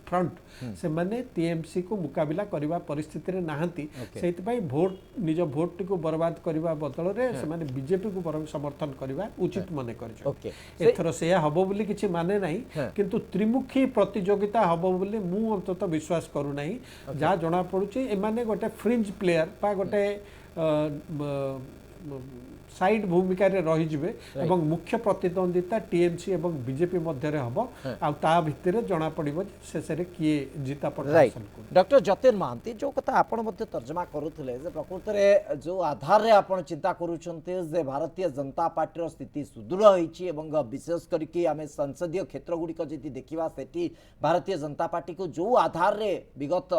फ्रंट से माने टीएमसी को मुकाबला करबा परिस्थिति रे नाहंती सेति पई भोट निज भोट को बर्बाद करबा बदल रे से माने बीजेपी को बरং समर्थन करबा उचित माने करछ एथरो से हबो बोली किछि माने नाही किंतु त्रिमुखी प्रतियोगिता हबो बोली मु अंततः विश्वास करू नाही जा जणा पडुची ए माने गोटे फ्रिंज प्लेयर पा गोटे साइड भूमिका रे रही जिवे एवं मुख्य प्रतिद्वंदिता टीएमसी एवं बीजेपी मध्य रे हबो आ ता भितरे जना पड़िबो शेष रे किए जीता पड़ता डॉक्टर जतिन महांती जो कथा आपण मध्य तर्जमा करूथले जे प्रकृत रे जो आधार रे आपण चिंता करूछन्ते जे भारतीय जनता पार्टी रो स्थिति सुदृढ़ होईची एवं विशेष करके आमे संसदीय क्षेत्र गुडी को जति देखिबा सेठी भारतीय जनता पार्टी को जो आधार रे विगत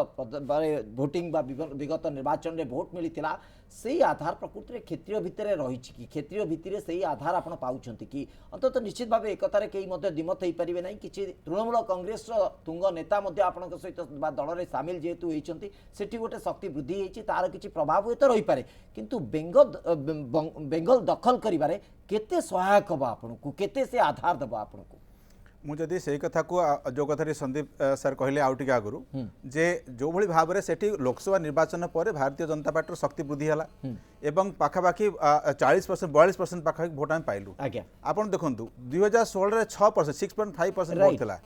भोटिंग बा विगत निर्वाचन रे भोट मिलितिला सेई आधार प्रकृति में क्षेत्रीय भितर रही कि क्षेत्रीय भितर से आधार आपण पाउछंती कि अंतत निश्चित भाव एक कथार कई दिमत हो पारे ना कि तृणमूल कांग्रेस तुंग नेता आपण सहित दल में सामिल जेहेतु होती सेठी गोटे शक्ति वृद्धि होती तार किसी प्रभाव हुए तो रही पारे किंतु बेंगल दखल करिबारे केते सहायक हबा आपनको केते से आधार दबा आपनको मुझे से कथा को जो कथा संदीप सर कहले आउ टिके आगु जे जो भली भाव में सेठी लोकसभा निर्वाचन पर भारतीय जनता पार्टी शक्ति वृद्धि है एवं पाखापाखि 40% 42% पाखापाखि भोट आम पाइलु आपन देखंतु 2016 रे 6% 6.5% भोट थिला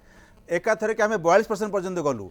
एकाथरे के आम 42% पर्यंत गलु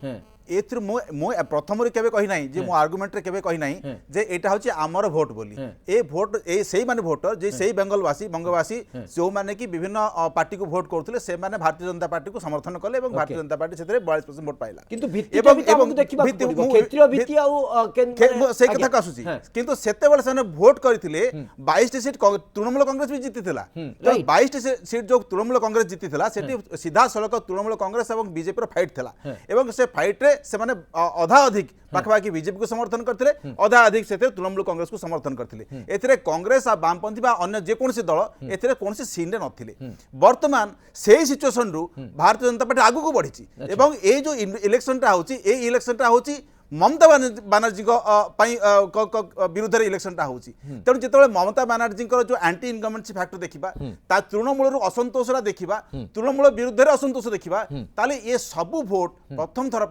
एथि मो प्रथम केबे कहि नाही जे मो आर्गुमेंट रे केबे कहि नाही जे एटा होची आमर भोट बोली ए भोट ए सेही माने भोटर जे सेही बेंगलवासी बंगवासी जो माने कि विभिन्न पार्टी को भोट करथले से माने भारतीय जनता पार्टी को समर्थन कले एवं भारतीय जनता पार्टी सेतरे 42% भोट पाइला किंतु एवं क्षेत्रीय भित्ति आ से कथा कासुची किंतु सेते बेले से भोट करथिले 22 सीट तृणमूल कांग्रेस भी जीतिथिला तो 22 सीट जो तृणमूल कांग्रेस जीतिथिला सेठी सीधा सड़क तृणमूल कांग्रेस एवं बीजेपी रो फाइट थिला एवं से फाइट रे से माने अधा अधिक पाखापाखि बीजेपी को समर्थन करथिले अधा अधिक से तृणमूल कांग्रेस को समर्थन करथिले एथिरे कांग्रेस आ वामपंथी बा अन्य जे कोनसी दल एथिरे कोनसी सीन रे नथिले वर्तमान सेही सिचुएशन रु भारतीय जनता पार्टी आगु को बढ़िची एवं ए जो इलेक्शन टा होची ए इलेक्शन टा होची ममता बानर्जी विरुद्ध इलेक्शन टा होची तेणु जिते ममता बानर्जी जो एंटी इनकमेंसी फैक्टर देखा तृणमूल असंतोष देखा तृणमूल विरुद्ध असंतोष देखा ताले ये सबू भोट प्रथम थर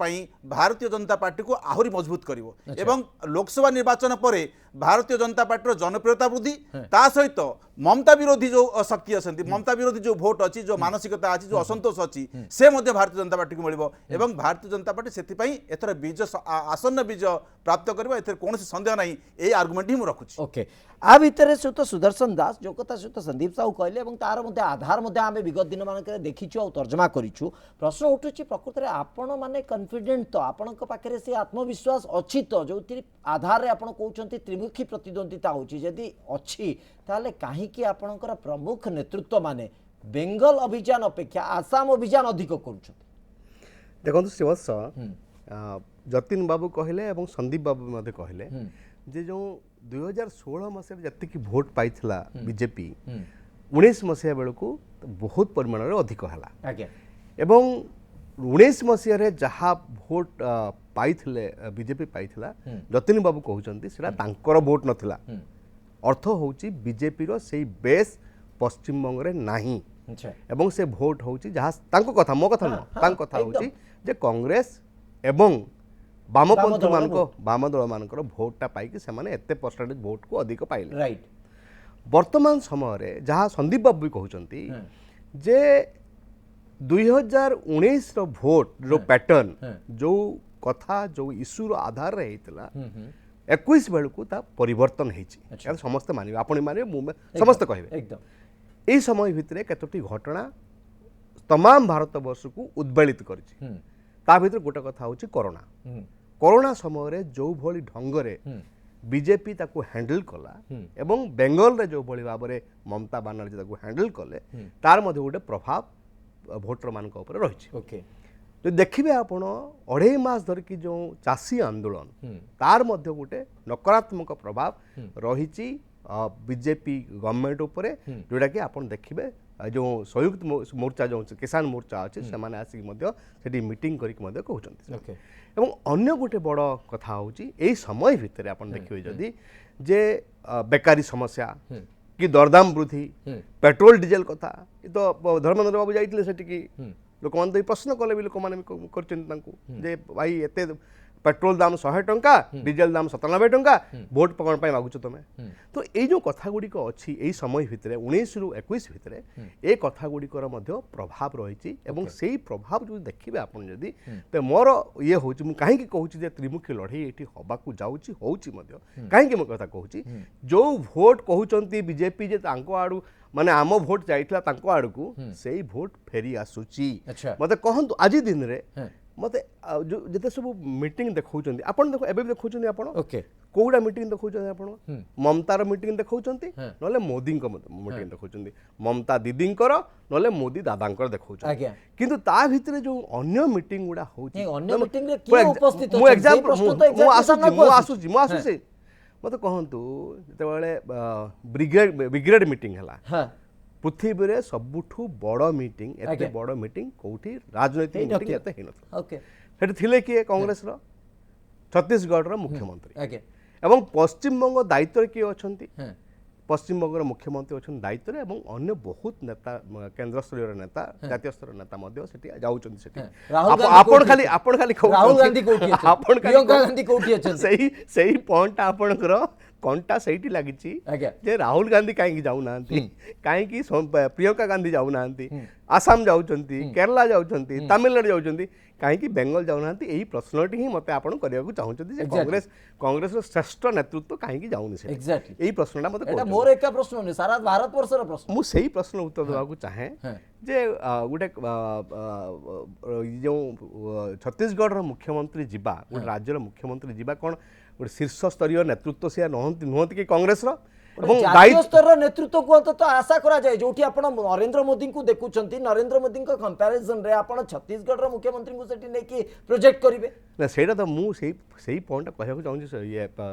भारतीय जनता पार्टी को आहरी मजबूत करिवो एवं लोकसभा निर्वाचन पर भारतीय जनता पार्टी जनप्रियता वृद्धि ता सहित ममता विरोधी जो शक्ति अच्छी ममता विरोधी जो भोट अच्छी जो मानसिकता अच्छी जो असंतोष अच्छी से मध्य भारतीय जनता पार्टी को मिलिबो एवं भारतीय जनता पार्टी सेतिपई एथर विजय आसन्न विजय प्राप्त करबो एथर कोनोसी संदेह नहीं ए आर्गुमेंट ही मु रखुछि ओके आ भितर सहित सुदर्शन दास जो कथा सहित संदीप साहू कहले एवं तार मध्य आधार मध्य आमे विगत दिन मानक देखिछु और तर्जमा करिछु प्रश्न उठुछि प्रकृत रे आपण माने कॉन्फिडेंट तो आपनक पाखरे से आत्मविश्वास अछि तो जो आधार रे आपण कहउछंती त्रिमुखी प्रतिद्वंदिता होछि यदि अछि ताले काहे कि आपनकर प्रमुख नेतृत्व माने बेंगल अभियान अपेक्षा आसाम अभियान अधिक करूछंती देखो श्रीवत्स जतिन बाबू कहले एवं संदीप बाबू मध्य कहले जे जो 2016 मसीह जी भोट पाइथिला बीजेपी 19 मसीहा बेलू बहुत परिमाण रे अधिक हला एवं 19 मसीह जहाँ भोट पाइथिले बीजेपी पाइथिला जतिन बाबू कहउचंती सेटा तांकर भोट नथिला अर्थ होउची बीजेपी रो सेही बेस पश्चिम बंग रे नाही एवं से भोट होउची जहाँ तांको कथा मो कथा न तांको कथा होउची जे कांग्रेस एवं वामपंथी वाम दल मानकर भोटा पाई से माने एते परसेंटेज भोट को अधिक पाइले राइट वर्तमान समय रे जहाँ संदीप बाबू कहउचंती जे 2019 रो भोट जो पैटर्न जो कथा जो इश्यू रो आधार रे हेतला 21 बेलू ता परिवर्तन हेछि समस्त मानिबे आपण मानिबे समस्त कहबे एकदम एई समय भितरे केतोटी घटना तमाम भारत वर्ष को उद्वेलित करछि ता भितर गोटे कथा होछि कोरोना समय रे जो भली ढंग रे बीजेपी ताको हैंडल कला एवं बेंगल रे जो भली भाव रे ममता बानर्जी ताको हैंडल कले तार मध्ये गोटे प्रभाव भोटर मान ऊपर रही ओके जो देखिए आपण 2.5 मास धरिकी जो चाषी आंदोलन तार मध्ये गोटे नकारात्मक प्रभाव रही बीजेपी गवर्नमेंट उपरे जोटा कि आपण देखिए जो संयुक्त मोर्चा जो किसान मोर्चा अच्छे से आसिक मीटिंग करके कहते एवं अन्य गोटे बड़ कथा होची समय भितर आप देखिए जदि जे बेकारी समस्या कि दरदाम वृद्धि पेट्रोल डीजेल कथा तो धर्मेंद्र बाबू जाइए लोक मैंने प्रश्न कले भी लोक मैंने भाई एत पेट्रोल दाम 100 टंका डीजेल दाम 97 टंका भोट कौन मागुच तुम्हें तो ये जो कथा गुड़िक अच्छी यही समय भितर 19 रु 21 भितर ये कथा गुड़िकर प्रभाव रही से प्रभाव जो देखिए आपन जदि तो मोर ये हूँ कहीं कहूँ त्रिमुखी लड़े ये हवाक जाऊँगी कहीं कथा कहूँ जो भोट कहते बीजेपी जे आड़ू माने आम भोट जाइथिला आड़ को से भोट फेरी आसुची मत कहतु आज दिन रे मत जो जते सब मीटिंग देखौचंती आपण देखो एबे देखौचंती आपण ओके कोउडा मीटिंग देखौचंती आपण ममतार मीटिंग देखौचंती नले मोदी को मीटिंग देखौचंती ममता दीदींकर नले मोदी दादांकर देखौचंती किंतु ता भितरे जो अन्य मीटिंग गुडा होची अन्य मीटिंग रे के उपस्थित हो एग्जांपल मु आसुची ମୋତେ କହନ୍ତୁ ଯେତେବେଳେ ବ୍ରିଗେଡ୍ ମିଟିଂ ହେଲା ହଁ ପୃଥିବୀରେ ସବୁଠୁ ବଡ଼ ମିଟିଂ ଏତେ ଆଜ୍ଞା। ବଡ଼ ମିଟିଂ କୋଉଠି ରାଜନୈତିକ ମିଟିଂ ହେଇନଥିବ। ଏତେ ହେଇନଥିଲା ଓକେ ସେଠି ଥିଲେ କିଏ କଂଗ୍ରେସର ଛତିଶଗଡ଼ର ମୁଖ୍ୟମନ୍ତ୍ରୀ ଆଜ୍ଞା ଏବଂ ପଶ୍ଚିମବଙ୍ଗ ଦାୟିତ୍ୱରେ କିଏ ଅଛନ୍ତି ହଁ ପଶ୍ଚିମବଙ୍ଗର ମୁଖ୍ୟମନ୍ତ୍ରୀ ଅଛନ୍ତି ଦାୟିତ୍ୱରେ ଏବଂ ଅନ୍ୟ ବହୁତ ନେତା କେନ୍ଦ୍ରସ୍ତରୀୟ ନେତା ଜାତୀୟ ସ୍ତରୀୟ ନେତା ମଧ୍ୟ ସେଠି ଯାଉଛନ୍ତି ସେଠି ରାହୁଲ ଗାନ୍ଧୀ ଆପଣ କୋଉଠି ଖାଲି ଆପଣ ଖାଲି ରାହୁଲ ଗାନ୍ଧୀ କୋଉଠି ଅଛନ୍ତି? ଆପଣ ଖାଲି ପ୍ରିୟଙ୍କା ଗାନ୍ଧୀ କୋଉଠି ଅଛନ୍ତି? ସେଇ ପଏଣ୍ଟଟା ଆପଣଙ୍କର କଣ୍ଟା ସେଇଠି ଲାଗିଛି ଆଜ୍ଞା। ଯେ ରାହୁଲ ଗାନ୍ଧୀ କାହିଁକି ଯାଉନାହାନ୍ତି କାହିଁକି ପ୍ରିୟଙ୍କା ଗାନ୍ଧୀ ଯାଉନାହାନ୍ତି ଆସାମ ଯାଉଛନ୍ତି କେରଳ ଯାଉଛନ୍ତି ତାମିଲନାଡୁ ଯାଉଛନ୍ତି କାହିଁକି ବେଙ୍ଗଲ ଯାଉନାହାନ୍ତି ଏହି ପ୍ରଶ୍ନଟି ହିଁ ମୋତେ ଆପଣ କରିବାକୁ ଚାହୁଁଛନ୍ତି ଯେ Exactly. କଂଗ୍ରେସର ଶ୍ରେଷ୍ଠ ନେତୃତ୍ୱ କାହିଁକି ଯାଉନି ସେଠି Exactly. ଏହି ପ୍ରଶ୍ନଟା ମୋତେ এটা କରୁଛନ୍ତି। মোর একা প্রশ্ন নয় সারা ভারতবর্ষের প্রশ্ন ମୁଁ ସେଇ ପ୍ରଶ୍ନର ଉତ୍ତର ଦେବାକୁ ଚାହେଁ ହଁ। ଯେ ଗୋଟେ ଯେଉଁ ଛତିଶଗଡ଼ର ମୁଖ୍ୟମନ୍ତ୍ରୀ ଯିବା ଗୋଟେ ରାଜ୍ୟର ମୁଖ୍ୟମନ୍ତ୍ରୀ ଯିବା କ'ଣ ଗୋଟେ ଶୀର୍ଷସ୍ତରୀୟ ନେତୃତ୍ୱ ସେ ନୁହନ୍ତି କି କଂଗ୍ରେସର ଏବଂ জাতীয় স্তরের নেতৃত্ব কু অন্তত আশা করা যায় যেটি আপনার নরেন্দ্র মোদী দেখুছেন নরেন্দ্র মোদী কম্পারিজন রে আপনার ছত্তিশগড় মুখ্যমন্ত্রী সেটি নেকি প্রজেক্ট করবে ନା ସେଇଟା ତ ମୁଁ ସେଇ ପଏଣ୍ଟଟା କହିବାକୁ ଚାହୁଁଛି ଇଏ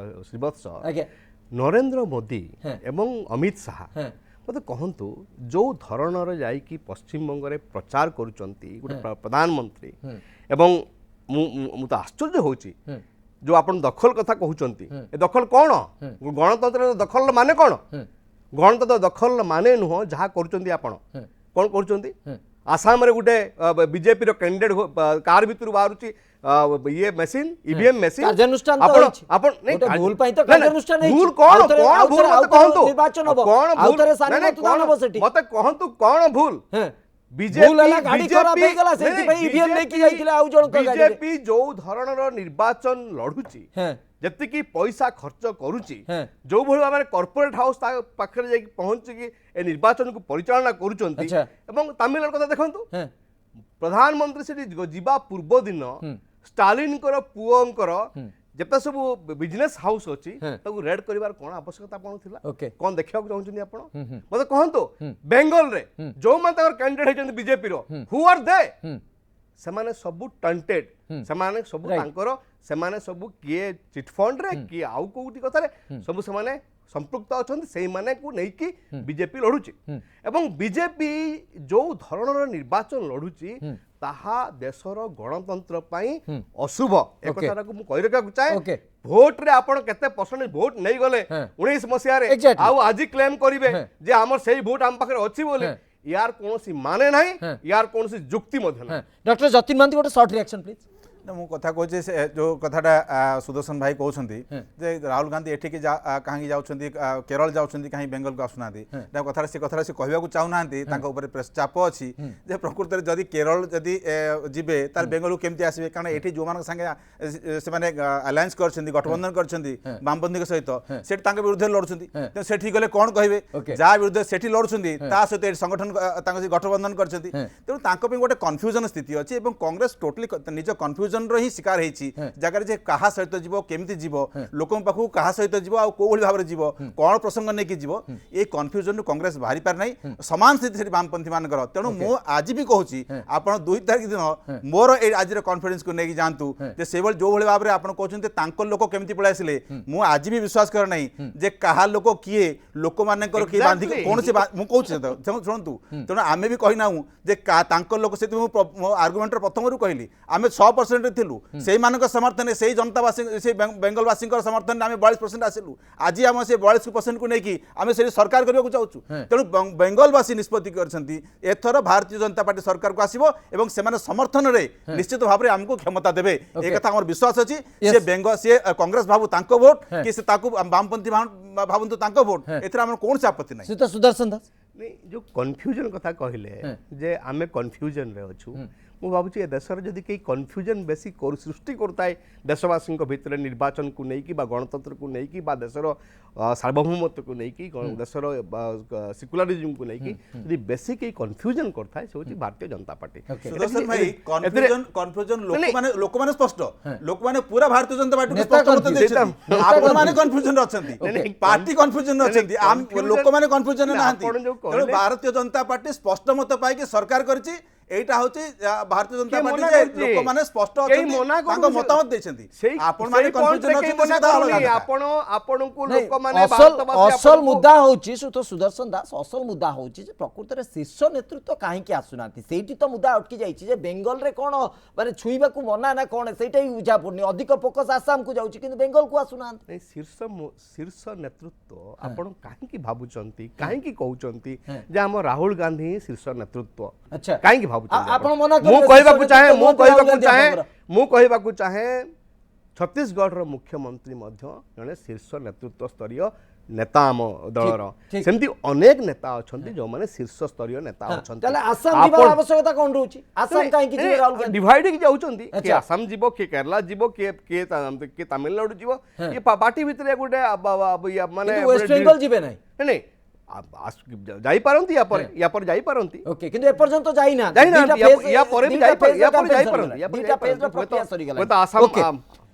ଶ୍ରୀବତ୍ସ আজ্ঞা ନରେନ୍ଦ୍ର ମୋଦି ହଁ। ଏବଂ ଅମିତ ଶାହା ହଁ। ମୋତେ କହନ୍ତୁ ଯେଉଁ ଧରଣର ଯାଇକି ପଶ୍ଚିମବଙ୍ଗରେ ପ୍ରଚାର କରୁଛନ୍ତି ଗୋଟେ ପ୍ରଧାନମନ୍ତ୍ରୀ ଏବଂ ମୁଁ ତ ଆଶ୍ଚର୍ଯ୍ୟ ହେଉଛି ଯେଉଁ ଆପଣ ଦଖଲ କଥା କହୁଛନ୍ତି ଏ ଦଖଲ କ'ଣ ଗଣତନ୍ତ୍ରର ଦଖଲ ମାନେ କ'ଣ ଗଣତନ୍ତ୍ର ଦଖଲ ମାନେ ନୁହଁ ଯାହା କରୁଛନ୍ତି ଆପଣ କ'ଣ କରୁଛନ୍ତି ଆସାମରେ ଗୋଟେ ବିଜେପିର କ୍ୟାଣ୍ଡିଡେଟ୍ କାର୍ ଭିତରୁ ବାହାରୁଛି ଇଏ ମେସିନ୍ ଇଭିଏମ୍ ମେସିନ୍ କାର୍ଯ୍ୟାନୁଷ୍ଠାନ ତ ହେଇଛି। ଗୋଟେ ଭୁଲ ପାଇଁ ତ କାର୍ଯ୍ୟାନୁଷ୍ଠାନ ହେଇଛି। ଭୁଲ କ'ଣ ଆଉଥରେ- କ'ଣ ଭୁଲ ଆଉଥରେ- ମୋତେ କହନ୍ତୁ ନିର୍ବାଚନ ହବ। କ'ଣ ଆଉଥରେ ଭୁଲ ସାନି ନାଇଁ, ନାଇଁ, ମତଦାନ ହବ ସେଠି। ମୋତେ କହନ୍ତୁ କ'ଣ ଭୁଲ হ্যাঁ ବିଜେପି ଭୁଲ ହେଲା, ଗାଡି ଖରାପ ହେଇଗଲା, ସେଇଥିପାଇଁ EVM ନେଇକି ଯାଇଥିଲେ ଆଉ ଜଣଙ୍କ ଗାଡିରେ। ବିଜେପି ଯୋଉ ଧରଣର ନିର୍ବାଚନ ଲଢୁଛି হ্যাঁ ଯେତିକି ପଇସା ଖର୍ଚ୍ଚ କରୁଛି ହଁ। ଯୋଉଭଳି ଭାବରେ କର୍ପୋରେଟ ହାଉସ ତା ପାଖରେ ଯାଇକି ପହଞ୍ଚିକି ଏ ନିର୍ବାଚନକୁ ପରିଚାଳନା କରୁଛନ୍ତି ଆଚ୍ଛା। ଏବଂ ତାମିଲନାଡୁ କଥା ଦେଖନ୍ତୁ হ্যাঁ ପ୍ରଧାନମନ୍ତ୍ରୀ ସେଠି ଯିବା ପୂର୍ବ ଦିନ ଷ୍ଟାଲିନଙ୍କର ପୁଅଙ୍କର ଯେତେ ସବୁ ବିଜନେସ୍ ହାଉସ୍ ଅଛି ହଁ। ତାକୁ ରେଡ୍ କରିବାର କ'ଣ ଆବଶ୍ୟକତା ଆପଣ ଥିଲା ଓକେ। କ'ଣ ଦେଖିବାକୁ ଚାହୁଁଛନ୍ତି ଆପଣ ମୋତେ କହନ୍ତୁ ବେଙ୍ଗଲରେ ଯୋଉମାନେ ତାଙ୍କର କ୍ୟାଣ୍ଡିଡେଟ୍ ହେଇଛନ୍ତି ବିଜେପିର ହୁ ଆର୍ ଦେ ସେମାନେ ସବୁ ଟଣ୍ଟେଡ୍ ସେମାନେ ସବୁ Right. ତାଙ୍କର ସେମାନେ ସବୁ କିଏ ଚିଟଫଣ୍ଡରେ କିଏ ଆଉ କୋଉଠି କଥାରେ ସବୁ ସେମାନେ ସମ୍ପୃକ୍ତ ଅଛନ୍ତି ସେଇମାନଙ୍କୁ ନେଇକି ବିଜେପି ଲଢୁଛି ଏବଂ ବିଜେପି ଯୋଉ ଧରଣର ନିର୍ବାଚନ ଲଢୁଛି ତାହା ଦେଶର ଗଣତନ୍ତ୍ର ପାଇଁ ଅଶୁଭ ଏ Okay. କଥାଟାକୁ ମୁଁ କହି ରଖିବାକୁ ଚାହେଁ Okay. ଭୋଟରେ ଆପଣ କେତେ ପରସେଣ୍ଟ ଭୋଟ ନେଇଗଲେ ହଁ। 19 ମସିହାରେ Exactly. ଆଉ ଆଜି କ୍ଲେମ୍ କରିବେ ହଁ। ଯେ ଆମର ସେଇ ଭୋଟ ଆମ ପାଖରେ ଅଛି ବୋଲି ହଁ। ୟାର କୌଣସି ମାନେ ନାହିଁ ହଁ। ୟାର କୌଣସି যুক্তি ମଧ୍ୟ ନାହିଁ হ্যাঁ ডক্টর যতীন মহান্তি গোটে শর্ট রিয়াকশন প্লিজ ନା ମୁଁ କଥା କହୁଛି ସେ ଯେଉଁ କଥାଟା ସୁଦର୍ଶନ ଭାଇ କହୁଛନ୍ତି ଯେ ରାହୁଲ ଗାନ୍ଧୀ ଏଠିକି କାହିଁକି ଯାଉଛନ୍ତି କେରଳ ଯାଉଛନ୍ତି କାହିଁକି ବେଙ୍ଗଲକୁ ଆସୁନାହାନ୍ତି ତାଙ୍କ କଥାରେ ସେ କଥାଟା ସେ କହିବାକୁ ଚାହୁଁନାହାନ୍ତି ତାଙ୍କ ଉପରେ ପ୍ରେସ୍ ଚାପ ଅଛି ଯେ ପ୍ରକୃତରେ ଯଦି କେରଳ ଯଦି ଯିବେ ତାହେଲେ ବେଙ୍ଗଲକୁ କେମିତି ଆସିବେ କାରଣ ଏଠି ଯେଉଁମାନଙ୍କ ସାଙ୍ଗେ ସେମାନେ ଆଲାଏନ୍ସ କରିଛନ୍ତି ଗଠବନ୍ଧନ କରିଛନ୍ତି ବାମପନ୍ଥୀଙ୍କ ସହିତ ସେଠି ତାଙ୍କ ବିରୁଦ୍ଧରେ ଲଢୁଛନ୍ତି ତେଣୁ ସେଠି ଗଲେ କ'ଣ କହିବେ Okay. ଯାହା ବିରୁଦ୍ଧରେ ସେଠି ଲଢୁଛନ୍ତି ତା ସହିତ ଏଠି ସଂଗଠନ ତାଙ୍କ ସହିତ ଗଠବନ୍ଧନ କରିଛନ୍ତି ତେଣୁ ତାଙ୍କ ପାଇଁ ଗୋଟେ କନଫ୍ୟୁଜନ ସ୍ଥିତି ଅଛି ଏବଂ କଂଗ୍ରେସ ଟୋଟାଲି ନିଜ କନଫ୍ୟୁଜନ ହିଁ ଶିକାର ହେଇଛି ଜାଗାରେ ଯେ କାହା ସହିତ ଯିବ କେମିତି ଯିବ ଲୋକଙ୍କ ପାଖକୁ କାହା ସହିତ ଯିବ ଆଉ କୋଉ ଭଳି ଭାବରେ ଯିବ କ'ଣ ପ୍ରସଙ୍ଗ ନେଇକି ଯିବ ଏ କନଫ୍ୟୁଜନରୁ କଂଗ୍ରେସ ବାହାରି ପାରି ନାହିଁ ସମାନ ସ୍ଥିତି ସେଠି ବାମପନ୍ଥୀ ମାନଙ୍କର ତେଣୁ ମୁଁ ଆଜି ବି କହୁଛି ଆପଣ 2 ତାରିଖ ଦିନ ମୋର ଏଇ ଆଜିର କନଫିଡେନ୍ସକୁ ନେଇକି ଯାଆନ୍ତୁ ଯେ ସେଇଭଳି ଯୋଉଭଳି ଭାବରେ ଆପଣ କହୁଛନ୍ତି ତାଙ୍କ ଲୋକ କେମିତି ପଳେଇ ଆସିଲେ ମୁଁ ଆଜି ବି ବିଶ୍ୱାସ କରେ ନାହିଁ ଯେ କାହା ଲୋକ କିଏ ଲୋକମାନଙ୍କର କିଏ ବାନ୍ଧିକି କୌଣସି ମୁଁ କହୁଛି ଶୁଣନ୍ତୁ ତେଣୁ ଆମେ ବି କହିନାହୁଁ ଯେ ତାଙ୍କ ଲୋକ ସେଥିପାଇଁ ମୁଁ ଆର୍ଗୁମେଣ୍ଟର ପ୍ରଥମରୁ କହିଲି ଆମେ 6% ଥିଲୁ ସେଇମାନଙ୍କ ସମର୍ଥନରେ ସେଇ ଜନତାବାସୀ ସେଇ ବେଙ୍ଗଲବାସୀଙ୍କର ସମର୍ଥନରେ ଆମେ 42% ଆସିଲୁ ଆଜି ଆମ ସେ 42%କୁ ନେଇକି ଆମେ ସେଠି ସରକାର କରିବାକୁ ଚାହୁଁଛୁ ତେଣୁ ବେଙ୍ଗଲବାସୀ ନିଷ୍ପତ୍ତି କରିଛନ୍ତି ଏଥର ଭାରତୀୟ ଜନତା ପାର୍ଟି ସରକାରକୁ ଆସିବ ଏବଂ ସେମାନେ ସମର୍ଥନରେ ନିଶ୍ଚିତ ଭାବରେ ଆମକୁ କ୍ଷମତା ଦେବେ ଏ କଥା ଆମର ବିଶ୍ୱାସ ଅଛି ସେ କଂଗ୍ରେସ ଭାବୁ ତାଙ୍କ ଭୋଟ କି ସେ ତାକୁ ବାମପନ୍ଥୀ ଭାବନ୍ତୁ ତାଙ୍କ ଭୋଟ ଏଥିରେ ଆମର କୌଣସି ଆପତ୍ତି ନାହିଁ শ্রীযুক্ত সুদর্শন দাস ନାଇଁ ଯୋଉ କନଫ୍ୟୁଜନ କଥା କହିଲେ ଯେ ଆମେ କନଫ୍ୟୁଜନରେ ଅଛୁ ମୁଁ ଭାବୁଛି ଏ ଦେଶରେ ଯଦି କେହି କନଫ୍ୟୁଜନ ବେଶୀ ସୃଷ୍ଟି କରୁଥାଏ ଦେଶବାସୀଙ୍କ ଭିତରେ ନିର୍ବାଚନକୁ ନେଇକି ବା ଗଣତନ୍ତ୍ରକୁ ନେଇକି ବା ଦେଶର ସାର୍ବଭୌମତ୍ୱକୁ ନେଇକି ଦେଶର ସିକୁଲାରିଜିମକୁ ନେଇକି ଯଦି ବେଶୀ କେହି କନଫ୍ୟୁଜନ କରିଥାଏ ସେ ହେଉଛି ଭାରତୀୟ ଜନତା ପାର୍ଟି ସୁଦର୍ଶନ ଭାଇ କନଫ୍ୟୁଜନ ଲୋକମାନେ ସ୍ପଷ୍ଟ ଲୋକମାନେ ପୁରା ଭାରତୀୟ ଜନତା ପାର୍ଟିକୁ ସ୍ପଷ୍ଟ ମତ ଦେଇଛନ୍ତି ଆପଣମାନେ କନଫ୍ୟୁଜନରେ ଅଛନ୍ତି ପାର୍ଟି କନଫ୍ୟୁଜନରେ ଅଛନ୍ତି ଲୋକମାନେ କନଫ୍ୟୁଜନରେ ନାହାନ୍ତି ତେଣୁ ଭାରତୀୟ ଜନତା ପାର୍ଟି ସ୍ପଷ୍ଟ ମତ ପାଇକି ସରକାର କରିଛି এইটা হচ্ছে ভারতীয় জনতা কে পার্টি মনা যে করছে? ଲୋକମାନେ স্পষ্ট কেହି অଛନ୍ତି ମନା ତାଙ୍କ କରୁନି। ମତାମତ ଦେଇଛନ୍ତି ସେଇ ଆପଣ ମାନେ ସେଇ କନଫ୍ୟୁଜନ ପଏଣ୍ଟରେ କେହି ଅଛନ୍ତି ମନା ସେଟା ଅଲଗା କରୁନି। କଥା। ଆପଣଙ୍କୁ ନାଇଁ, ଲୋକମାନେ ଅସଲ ଭାରତବାସୀ ଅସଲ ଆପଣଙ୍କୁ- ମୁଦ୍ଦା ହଉଛି ସୁଦର୍ଶନ ଦାସ ଅସଲ ମୁଦ୍ଦା ହଉଛି ଯେ ପ୍ରକୃତରେ ଶୀର୍ଷ ନେତୃତ୍ୱ କାହିଁକି ଆସୁନାହାନ୍ତି ସେଇଠି ତ ମୁଦ୍ଦା ଅଟକି ଯାଇଛି ଯେ ବେଙ୍ଗଲରେ କ'ଣ ମାନେ ଛୁଇଁବାକୁ ମନା ନା କ'ଣ ସେଇଟା ହିଁ ବୁଝା ପଡୁନି ଅଧିକ ଫୋକସ୍ ଆସାମକୁ ଯାଉଛି କିନ୍ତୁ ବେଙ୍ଗଲକୁ ଆସୁନାହାନ୍ତି ନାଇଁ, ଶୀର୍ଷ ନେତୃତ୍ୱ ଆପଣ କାହିଁକି ଭାବୁଛନ୍ତି କାହିଁକି କହୁଛନ୍ତି ଯେ ଆମ ରାହୁଲ ଗାନ୍ଧୀ ହିଁ ଶୀର୍ଷ ନେତୃତ୍ୱ ଆଚ୍ଛା। କାହିଁକି ଭାବୁଛନ୍ତି ଆପଣ ଆପଣ? ମନା ମୁଁ କରିବେ କହିବାକୁ ଶୀର୍ଷ ଚାହେଁ ନେତୃତ୍ୱ ଆପଣଙ୍କର। ମୁଁ କହିବାକୁ ଚାହେଁ ଛତିଶଗଡ଼ର ମୁଖ୍ୟମନ୍ତ୍ରୀ ମଧ୍ୟ ଜଣେ ଶୀର୍ଷ ନେତୃତ୍ୱ ସ୍ତରୀୟ ନେତା ଆମ ଦଳର ଠିକ। ସେମିତି ଅନେକ ନେତା ଅଛନ୍ତି ଯେଉଁମାନେ ଶୀର୍ଷ ସ୍ତରୀୟ ନେତା ଅଛନ୍ତି ତାହେଲେ ଆସାମ ଯିବାର ଆବଶ୍ୟକତା କ'ଣ ରହୁଛି ଆସାମ କାହିଁକି ଯିବେ ରାହୁଲ ଗାନ୍ଧୀ ଡିଭାଇଡ ହେଇକି ଯାଉଛନ୍ତି କିଏ ଆଚ୍ଛା। ଆସାମ ଯିବ କିଏ କେରଳ ଯିବ କିଏ ତାମିଲନାଡୁ ଯିବ ଇଏ ପାର୍ଟି ଭିତରେ ଗୋଟେ ମାନେ କିନ୍ତୁ ୱେଷ୍ଟ ବେଙ୍ଗଲ ଯିବେ ନାହିଁ ନାଇଁ ଯାଇପାରନ୍ତି ୟା ପରେ ଯାଇପାରନ୍ତି ଓକେ କିନ୍ତୁ ଏପର୍ଯ୍ୟନ୍ତ ଯାଇନାହାନ୍ତି ଯାଇନାହାନ୍ତି ଦୁଇଟା ୟା ପରେ ବି ଦୁଇଟା phase ର ଯାଇପାରନ୍ତି campaign ଦୁଇଟା phase ର phase ର ପ୍ରକ୍ରିୟା ସରିଗଲା ହୁଏତ ଆସାମ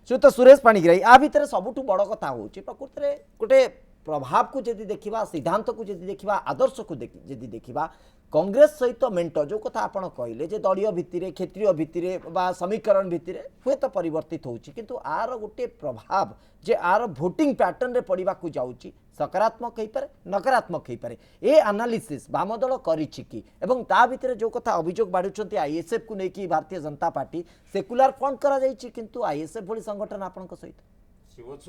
ଶ୍ରୀଯୁକ୍ତ ସୁରେଶ ପାଣିଗ୍ରାହୀ ଆ ଭିତରେ ସବୁଠୁ ବଡ଼ କଥା ହେଉଛି ପ୍ରକୃତରେ ଗୋଟେ ପ୍ରଭାବକୁ ଯଦି ଦେଖିବା ସିଦ୍ଧାନ୍ତକୁ ଯଦି ଦେଖିବା ଆଦର୍ଶକୁ ଯଦି ଦେଖିବା କଂଗ୍ରେସ ସହିତ ମେଣ୍ଟ ଯେଉଁ କଥା ଆପଣ କହିଲେ ଯେ ଦଳୀୟ ଭିତ୍ତିରେ କ୍ଷେତ୍ରୀୟ ଭିତ୍ତିରେ ବା ସମୀକରଣ ଭିତ୍ତିରେ ହୁଏତ ପରିବର୍ତ୍ତିତ ହେଉଛି କିନ୍ତୁ ଆର ଗୋଟିଏ ପ୍ରଭାବ ଯେ ଆର ଭୋଟିଂ ପ୍ୟାଟର୍ନରେ ପଡ଼ିବାକୁ ଯାଉଛି ସକାରାତ୍ମକ ହେଇପାରେ ନକାରାତ୍ମକ ହେଇପାରେ ଏ ଆନାଲିସିସ୍ ବାମ ଦଳ କରିଛି କି ଏବଂ ତା ଭିତରେ ଯେଉଁ କଥା ଅଭିଯୋଗ ବାଢ଼ୁଛନ୍ତି ଆଇଏସ୍ଏଫ୍କୁ ନେଇକି ଭାରତୀୟ ଜନତା ପାର୍ଟି ସେକୁଲାର ଫଣ୍ଡ କରାଯାଇଛି କିନ୍ତୁ ଆଇଏସ୍ଏଫ୍ ଭଳି ସଂଗଠନ ଆପଣଙ୍କ ସହିତ ଶିବଛ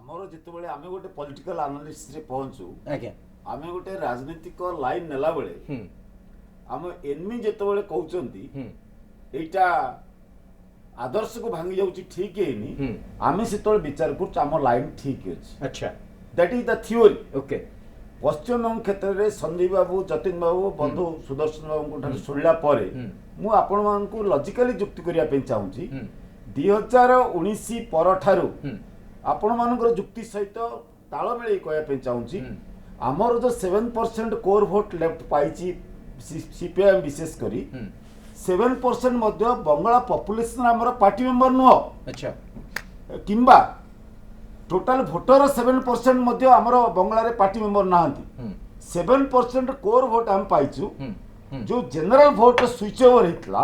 ଆମର ଯେତେବେଳେ ଆମେ ଗୋଟେ ପଲିଟିକାଲ ଆନାଲିସିସରେ ପହଞ୍ଚୁ ଆଜ୍ଞା ଆମେ ଗୋଟେ ରାଜନୈତିକ ଲାଇନ ନେଲା ବେଳେ ଆମ ଏନମି ଯେତେବେଳେ କହୁଛନ୍ତି ଏଇଟା ଆଦର୍ଶକୁ ଭାଙ୍ଗି ଯାଉଛି ଠିକ ହେଇନି ଆମେ ସେତେବେଳେ ବିଚାର କରୁଛୁ ଆମ ଲାଇନ ଠିକ ଅଛି ଆଚ୍ଛା that is the theory okay Paschimbanga କ୍ଷେତ୍ରରେ ସଞ୍ଜୀବ ବାବୁ ଯତୀନ ବାବୁ ବନ୍ଧୁ ସୁଦର୍ଶନ ବାବୁଙ୍କ ଠାରୁ ଶୁଣିଲା ପରେ ମୁଁ ଆପଣମାନଙ୍କୁ ଲଜିକାଲି ଯୁକ୍ତି କରିବା ପାଇଁ ଚାହୁଁଛି 2019 ପରଠାରୁ ଆପଣମାନଙ୍କର ଯୁକ୍ତି ସହିତ ତାଳ ମିଳେଇ କହିବା ପାଇଁ ଚାହୁଁଛି ଆମର ଯୋଉ 7% କୋର ଭୋଟ ଲେଫ୍ଟ ପାଇଛି ସିପିଆଇଏମ୍ ବିଶେଷ କରି 7% ମଧ୍ୟ ବଙ୍ଗଳା ପପୁଲେସନ ଆମର ପାର୍ଟି ମେମ୍ବର ନୁହଁ ଆଚ୍ଛା କିମ୍ବା ଟୋଟାଲ ଭୋଟର 7% ମଧ୍ୟ ଆମର ବଙ୍ଗଳାରେ ପାର୍ଟି ମେମ୍ବର ନାହାନ୍ତି 7% କୋର ଭୋଟ ଆମେ ପାଇଛୁ जो जनरल भोट स्विच ओवर होता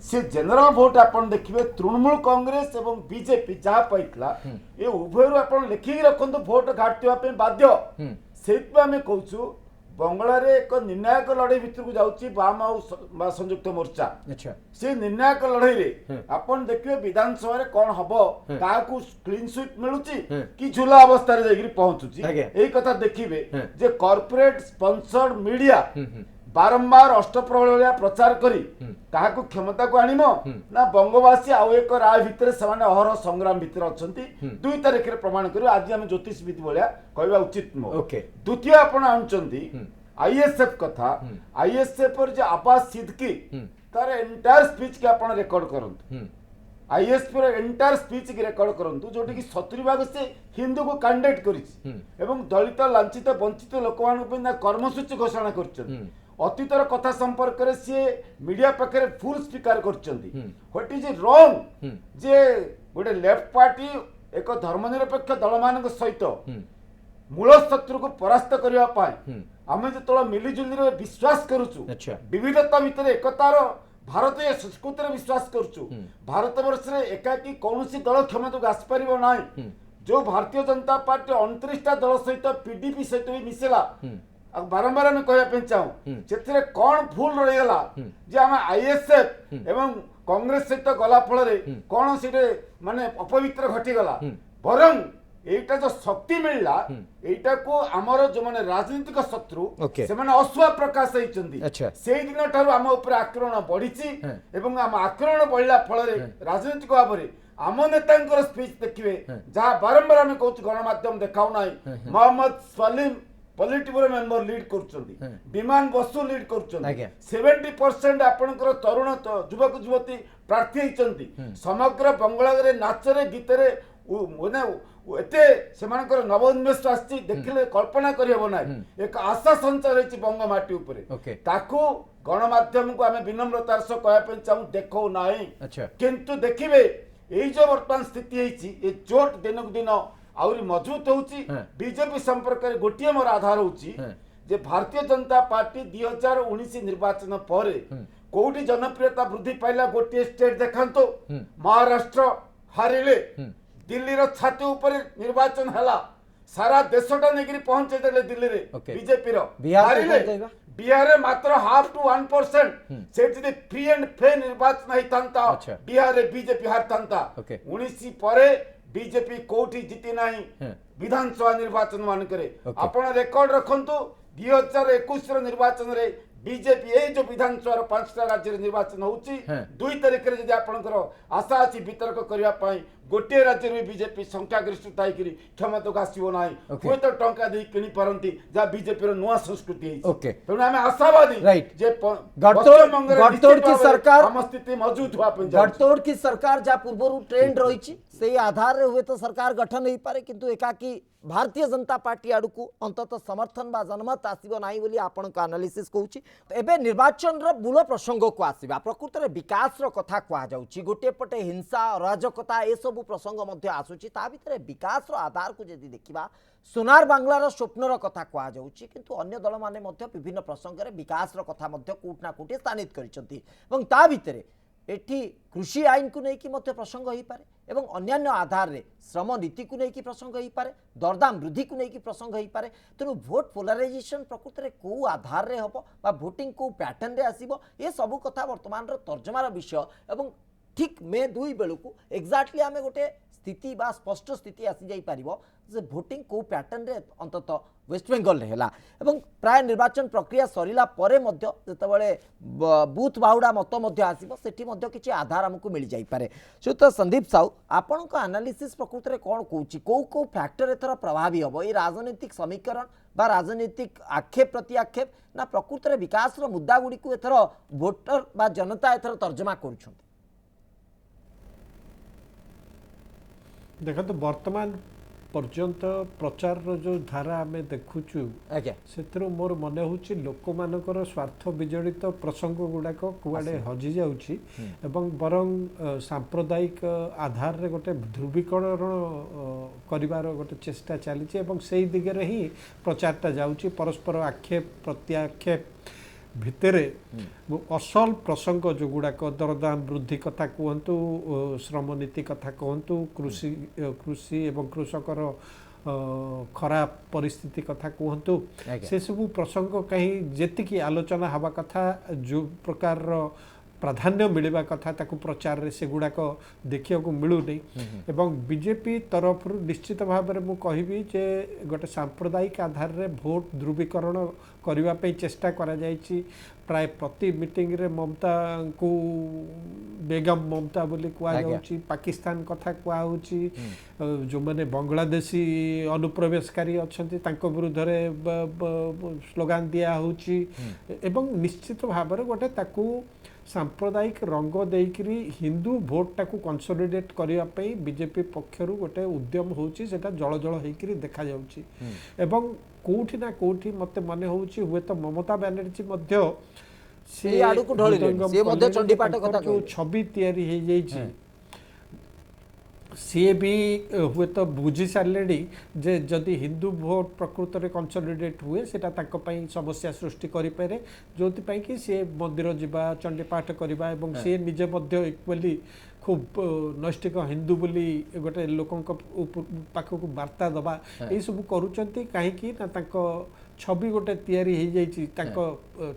से जनरल भोट आपण देखिए तृणमूल कांग्रेस एवं बीजेपी जहाँ पाइला ये उभय आपण लिखिक रखु भोट घाटवा बाध्य से आम कहूँ बंगलारे एक निर्णायक लड़ाई भितर को जाऊँगी बाम आ संयुक्त मोर्चा अच्छा से निर्णायक लड़ाई रे आपण देखिए विधानसभा रे कौन हम काकू क्लीन स्वीप मिलुची कि झूला अवस्था रे जागिरी पहुंचुची एई कथा देखिबे जे कॉर्पोरेट स्पॉन्सर्ड मीडिया बारंबार अष्टप्रहर प्रचार करी काहाकू क्षमता को आनिमो ना बंगवासी आउ एक राय भितर से अहर संग्राम भितर अछंती 2 तारिख रे प्रमाण करू आज हम ज्योतिष विधि भलिया कहबा उचित नो द्वितीय आपण आनचंती आईएसएफ कथा आईएसएफ पर जे आवाज सिद्दकी तार एंटायर स्पीच के आपण रिकॉर्ड करंतु आईएसएफ पर एंटायर स्पीच के रिकॉर्ड करंतु जोटी की 70 भाग से हिंदू को कैंडिडेट करिछि एवं दलित लांछित वंचित लोकमान पे कर्मसूची घोषणा करछन अतीतर कथा संपर्क रे सी मीडिया पाखे फुल स्वीकार करछंती व्हाट इज रॉन्ग जे गोटे लेफ्ट पार्टी एक धर्मनिरपेक्ष दल मान सहित मूल शत्रु को परास्त करने आम जो मिलिजुली विश्वास करुचु विविधता भितर एकतार भारतीय संस्कृति रे विश्वास करुचु भारत वर्ष रे एकाकी कौन दल क्षमता को आसपार ना जो भारतीय जनता पार्टी 29टा दल सहित पीडीपी सहित भी मिसेला बारंबार आम कहवाई चाहूँ से कौन भूल रहीगला जे आम आईएसएफ एवं कांग्रेस सहित गला फल कौन से माने अपवित्र घटीगला बरं एटा जो शक्ति मिलला एटा को हमर जो माने राजनीतिक शत्रु से माने अश्वा प्रकाश होइचंदी सेई दिन ठारू हम ऊपर आक्रमण बढ़िची एवं हम आक्रमण बढ़ला फल राजनीतिक भाव रे आम नेतांकर स्पीच देखिबे जहाँ बारंबार आम कहूँ गणमाध्यम देखाऊ ना Mohammad Salim politburo member lead करछंदी विमान बसु लीड करछंदी 70% आपनकर तरुण युवक युवती प्रार्थी होइचंदी समग्र बंगला रे नाच रे गीत रे माने एते सेमानकर नवोन्मेष आछि देखिले कल्पना करियबो ना एक आशा संचार होइछि बंग माटी ऊपर ताकू गणमाध्यम को आमे विनम्रतार सह कहया पे चाहू देखो नाही किंतु देखिबे एई जो वर्तमान स्थिति होइछि ए चोट दिन को दिन आउरी मजबूत होउछि बीजेपी संपर्क रे गोटिए मोर आधार होउछि जे भारतीय जनता पार्टी 2019 निर्वाचन पर कोठी जनप्रियता वृद्धि पाइला गोटे स्टेट देखंतो महाराष्ट्र हारिले दिल्ली रो छाती ऊपर निर्वाचन हला सारा देशटा नेगिरी पहुंचे देले दिल्ली रे Okay. बीजेपी रो बिहार को हारिले कौन कहबा? बिहार रे मात्र 0.5 to 1% से जदि फ्री एंड फेयर निर्वाचन है तांता अच्छा। बिहार रे बीजेपी हारतांता Okay. 19 परे बीजेपी कोठी जीती नाही हाँ। विधानसभा निर्वाचन मान करे Okay. आपण रेकॉर्ड रखंतु 2021 रो निर्वाचन रे बीजेपी ए जो विधानसभा 5टा राज्य रे निर्वाचन होउची हाँ। 2 तारिख रे जदि आपनकर आशा अछि वितर्क करिया पई गोटे राज्य रे बीजेपी संख्या गरिष्ठता हिकरी क्षमता को आसीबो नाही Okay. हुए तो टंका दे किनी परंती जा बीजेपी रो नुवा संस्कृति है Okay. तेणु आमे आशावादी Right. जे गड़तोड़ की सरकार हम स्थिति मौजूद हुआ पंजाब गड़तोड़ की सरकार जहाँ पूर्व ट्रेंड रही से आधार रे हुए तो सरकार गठन हो पारे किंतु एकाकी भारतीय जनता पार्टी आड़ को अंततः समर्थन बा जनमत आसब ना बोली आपण एनालिसिस कहूँ एबे निर्वाचन रो मूल प्रसंग को आसवा प्रकृत में विकास रो कथा कह जाउछि गोटे पटे हिंसा अराजकता ए सब प्रसंग मध्य आसुछि ता भितर विकास रो आधार को जदि देखिबा सोनार बांग्लार स्वप्नर कथा कह जाउछि किंतु अन्य दल माने मध्य विभिन्न प्रसंग रे विकास रो कथा मध्य कोट ना कोटी स्थानित करिसंती एवं ता भितर एठी कृषि आईन को लेकिन मध्य प्रसंग हो पारे एवं अन्यान्य आधार रे श्रम नीति को लेकिन प्रसंग हो पारे दरदाम वृद्धि को लेकिन प्रसंग हो पारे तेणु भोट पोलाराइजेशन प्रकृत में कौ आधार रे हबो बा भोटिंग को पैटर्न रे आसीबो ये सब कथा वर्तमान रो तर्जमार विषय एवं ठीक मे 2 बेलू को एक्जाक्टली आमे गोटे स्थिति बा स्पष्ट स्थिति आसी जाई पारिबो जे भोटिंग को पैटर्न रे अंततः वेस्ट बेंगल हेला एवं प्राय निर्वाचन प्रक्रिया सरिला परे मध्य जेतेबेले बूथ बाहुडा मत मध्य आसीबो सेठी मध्य किछि आधार हमकु मिल जाई पारे तो संदीप साहू आपनक एनालिसिस प्रकृत रे कोन कहूछि को फैक्टर एथर प्रभावी हबो ए राजनीतिक समीकरण बा राजनीतिक आक्षेप प्रति आक्षेप ना प्रकृत रे विकास रो मुद्दा गुडी को एथर वोटर बा जनता एथर तर्जमा करूछंती देखो तो वर्तमान पर्यंत प्रचार जो धारा आम देखुचु आज्ञा से मोर मन हो लोक मानकर स्वार्थ विजड़ित प्रसंग गुड़ाक कुआड़े हजि जाउछि एवं बरं सांप्रदायिक आधार रे गोटे ध्रुवीकरण करिवार गोटे चेष्टा चली एवं से दिगरे ही प्रचारटा जाउछि परस्पर आक्षेप प्रत्याक्षेप भितरे असल प्रसंग जो गुड़ाक दरदाम वृद्धि कथा कहतु श्रम नीति कथा कहतु कृषि एवं कृषकर खराब परिस्थिति कथा कहतु से सब प्रसंग कहीं जेतिकी आलोचना हवा कथा जो प्रकार प्राधान्य मिलवा कथा ताकू प्रचार रे से गुड़ाक देखिया को मिलूनी एवं बीजेपी तरफ निश्चित भाव में मुझे जे गोटे सांप्रदायिक आधार रे भोट ध्रुवीकरण करने पे चेष्टा करा जायछि प्राय प्रति मीटिंग रे ममता को बेगम ममता बोली कहुच्छी पाकिस्तान कथा कहुच्छी जो मैंने बांग्लादेशी अनुप्रवेशकारी अच्छा विरुद्ध स्लोगान दिया होची एवं निश्चित भाव में गोटे ताकू सांप्रदायिक रंग देकरी हिंदू भोट टाकू कंसोलिडेट करने बीजेपी पक्षर गोटे उद्यम होची सेटा जल जल होकरी देखा जाउची एवं कोठी ना कोठी मते मने होची हुए तो ममता बनर्जी मध्य से आडू को ढळिले से मध्य चंडीपाठ कथा जो छवि तैयारी हे जाइछि सी भी हुए तो बुझी सारे जे जदि हिंदू भोट प्रकृत में कंसोलिडेट हुए सेटा ताको पई समस्या सृष्टि करि पारे जोति पई कि से मंदिर जिबा चंडीपाठ करबा एवं से निजे मध्य इक्वली खूब नैष्टिक हिंदू बोली गोटे लोकों पाखक वार्ता दबा ये सब करूचंती कहीं ना ताको छवि गोटे तैयारी हो जाइछि ताको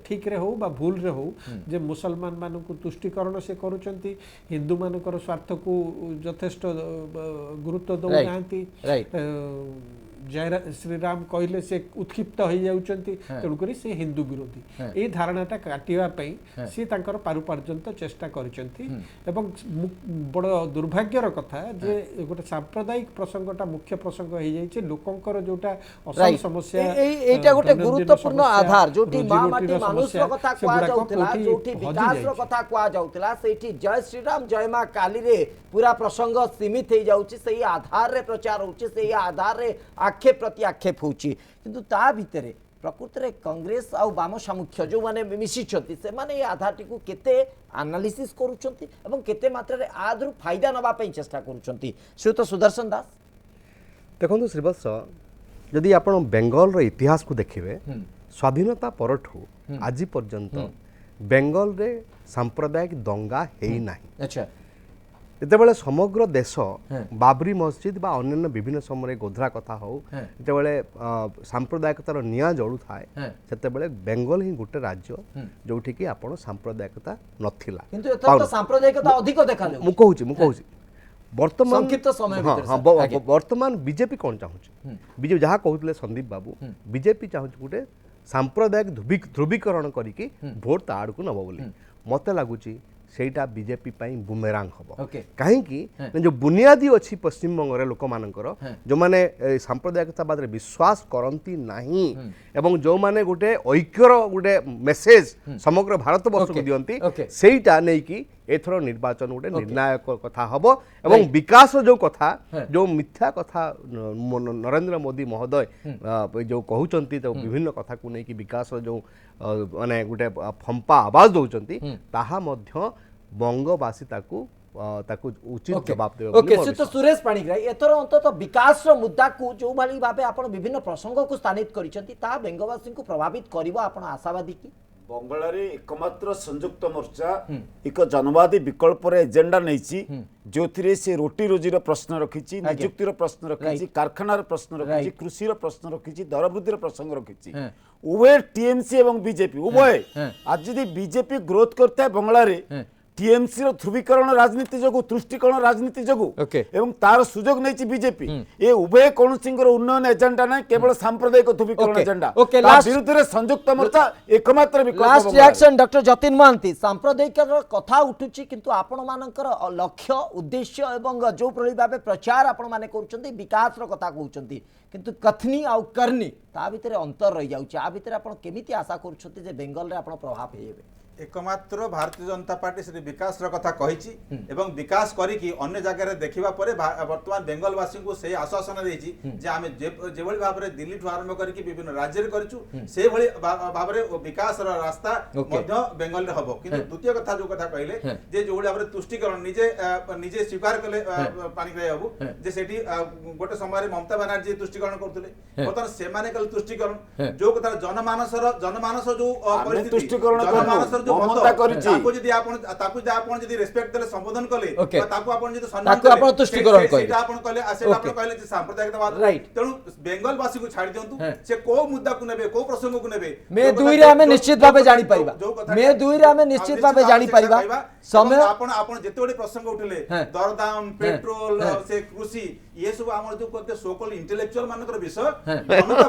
ठीक रे हो बा भूल रे हो जे मुसलमान मानक तुष्टिकरण से करूचंती हिंदू मानकर स्वार्थ को यथेष्ट गुरुत्व दौ नांती जय श्रीराम कहले से उत्क्षिप्त हो जाउचंती तेणुक से हिंदू विरोधी ये धारणाटा काटिया सी तांकर पारुपर्यंत चेष्टा करिसंती एवं बड़ दुर्भाग्यर कथा जे गोटे सांप्रदायिक प्रसंगटा मुख्य प्रसंग हो जाइछि लोकंकर जोटा असल समस्या एटा गोटे गुरुत्वपूर्ण आधार जोटी माटी मानुषर कथा कहा जाउतला जोटी विकास रो कथा कहा जाउतला सेठी जय श्रीराम जय मां काली रे पूरा प्रसंग सीमित हो जाउछि सेही आधार रे प्रचार होछि सेही आधार रे आक्षेप प्रति आक्षेप होछि किंतु ता भितरे प्रकृत रे कांग्रेस आ वाम सामुख्य जो माने मिसिछंती से माने ये आधारटी को केते एनालिसिस करूछंती एवं केते मात्रा रे आदरु फायदा नबा पई चेष्टा करूछंती श्रीयुत सुदर्शन दास देखो श्रीवत्स जदि आपण बेंगल रो इतिहास को देखिबे ସ୍ୱାଧୀନତା ପରଠୁ ଆଜି ପର୍ଯ୍ୟନ୍ତ ବେଙ୍ଗଲରେ ସାମ୍ପ୍ରଦାୟିକ ଦଙ୍ଗା ହେଇନାହିଁ। ଆଚ୍ଛା ଯେତେବେଳେ ସମଗ୍ର ଦେଶ ବାବରି ମସଜିଦ ବା ଅନ୍ୟାନ୍ୟ ବିଭିନ୍ନ ସମୟରେ ଗୋଧ୍ରା କଥା ହଉ ଯେତେବେଳେ ସାମ୍ପ୍ରଦାୟିକତାର ନିଆଁ ଜଳୁଥାଏ ସେତେବେଳେ ବେଙ୍ଗଲ ହିଁ ଗୋଟେ ରାଜ୍ୟ ଯୋଉଠିକି ଆପଣ ସାମ୍ପ୍ରଦାୟିକତା ନଥିଲା। କିନ୍ତୁ ଏଥର ତ ସାମ୍ପ୍ରଦାୟିକତା ଅଧିକ ଦେଖାଯାଉଛି। ମୁଁ କହୁଛି ବର୍ତ୍ତମାନ ସଂକ୍ଷିପ୍ତ ସମୟ ଭିତରେ ହଁ, ସାର୍, ଆଜ୍ଞା। ବର୍ତ୍ତମାନ ବିଜେପି କ'ଣ ଚାହୁଁଛି? ବିଜେପି ଯାହା କହୁଥିଲେ ସନ୍ଦୀପ ବାବୁ, ବିଜେପି ଚାହୁଁଛି ଗୋଟେ ସାମ୍ପ୍ରଦାୟିକ ଧ୍ରୁବୀକରଣ କରିକି ଭୋଟ ତା ଆଡ଼କୁ ନେବ ବୋଲି। ମତେ ଲାଗୁଛି ସେଇଟା ବିଜେପି ପାଇଁ ବୁମେରାଙ୍ଗ ହବ। ଓକେ। କାହିଁକି ନା ଯୋଉ ବୁନିୟାଦି ଅଛି ପଶ୍ଚିମବଙ୍ଗରେ ଲୋକମାନଙ୍କର ଯେଉଁମାନେ ସାମ୍ପ୍ରଦାୟିକତାବାଦରେ ବିଶ୍ୱାସ କରନ୍ତି ନାହିଁ ଏବଂ ଯେଉଁମାନେ ଗୋଟେ ଐକ୍ୟର ଗୋଟେ ମେସେଜ ସମଗ୍ର ଭାରତବର୍ଷକୁ ଓକେ, ଦିଅନ୍ତି ଓକେ। ସେଇଟା ନେଇକି ଏଥର ନିର୍ବାଚନ ଗୋଟେ ନିର୍ଣ୍ଣାୟକ କଥା ହବ ଏବଂ ବିକାଶ ଯୋଉ କଥା ଯୋଉ ମିଥ୍ୟା କଥା ନରେନ୍ଦ୍ର ମୋଦି ମହୋଦୟ ଯୋଉ କହୁଛନ୍ତି ଯୋଉ ବିଭିନ୍ନ କଥାକୁ ନେଇକି ବିକାଶ ଯୋଉ ମାନେ ଗୋଟେ ଫମ୍ପା ଆବାଜ ଦଉଛନ୍ତି ତାହା ମଧ୍ୟ ବଙ୍ଗବାସୀ ତାକୁ ଉଚିତ ଜବାବ ଦେବେ ବୋଲି ओके ମୋର श्री ବିଶ୍ୱାସ। सुरेश पाणिग्राही एथर अंतत विकास मुद्दा को जो भाई भावे आपण विभिन्न प्रसंग को स्थानित करिसेंती ता बेंगवासी को प्रभावित करिवो आपण आशावादी की बंगलारे एकमात्र संयुक्त मोर्चा एक जनवादी विकल्प एजेंडा नहीं जो से रोटी रोजीर प्रश्न रखी निजुक्तिर प्रश्न रखी कारखानार प्रश्न रखी कृषि प्रश्न रखी दर वृद्धि प्रसंग रखी उभय टीएमसी एवं बीजेपी उभय आज यदि बीजेपी ग्रोथ करता है बंगलारे टीएमसी ध्रुवीकरण राजनीति जो तुष्टिकरण राजनीति जो एवं तार सुजोग नहीं बीजेपी ये उभय कौन उन्नयन एजेंडा ना केवल सांप्रदायिक ध्रुवीकरण एजेंडा विरुद्ध में संयुक्त मोर्चा एकमात्र last reaction doctor Jatin Mahanty सांप्रदायिक कथा उठुची किंतु आपण मानकर लक्ष्य उद्देश्य एवं जो भाव प्रचार आपण माने करूछंती विकास रो कथा कहउछंती किंतु कथनी आउ करनी ता भितर अंतर रही जाउची आ भितर आपण केमिति आशा करूछंती जे बेंगल रे आपण प्रभाव हेबे एकमात्र भारतीय जनता पार्टी से विकास कथा कही एवं विकास करी अन्य जगह देखा बर्तमान बेंगलवासी को से आश्वासन देछि जे आमे जे भली भाबरे दिल्ली ठु आरंभ करके विभिन्न राज्य रे करिछु से भली भाबरे विकास रास्ता मध्य बेंगल रे हबो किंतु द्वितीय कथा जो कथा कहले जे जो भली भाबरे तुष्टिकरण निजे स्वीकार कले पानी ग्राही बाबू जे सेठी गोटे समय ममता बनर्जी तुष्टिकरण करथुले बर्तमान से माने कल तुष्टिकरण जो कथा जनमानस जो परिस्थिति तुष्टिकरण जनमानस जो ममता करिछि ताको जदी आपण जदी रेस्पेक्ट देले संबोधन कले ताको आपण जदी सम्मान ताको आपण तुष्टिकरण कले सेटा आपण कले सेटा आपण कहले जे सांप्रदायिकतावाद तेणु बेंगल वासी को छाड़ी दियंतु से को मुद्दा को नेबे को प्रसंग को नेबे मे 2 रे हमें निश्चित भाबे जानि परिबा मे 2 रे हमें निश्चित भाबे जानि परिबा समय आपण जेतोडी प्रसंग उठले दरदाम पेट्रोल से कृषि ये सब हमर जो कहते सोकल इंटेलेक्चुअल मानकर विषय जनता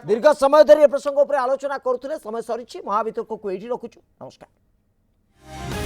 दीर्घ समय धरी प्रसंग आलोचना करुले समय सरी महावितर्क को ये रखुचु नमस्कार।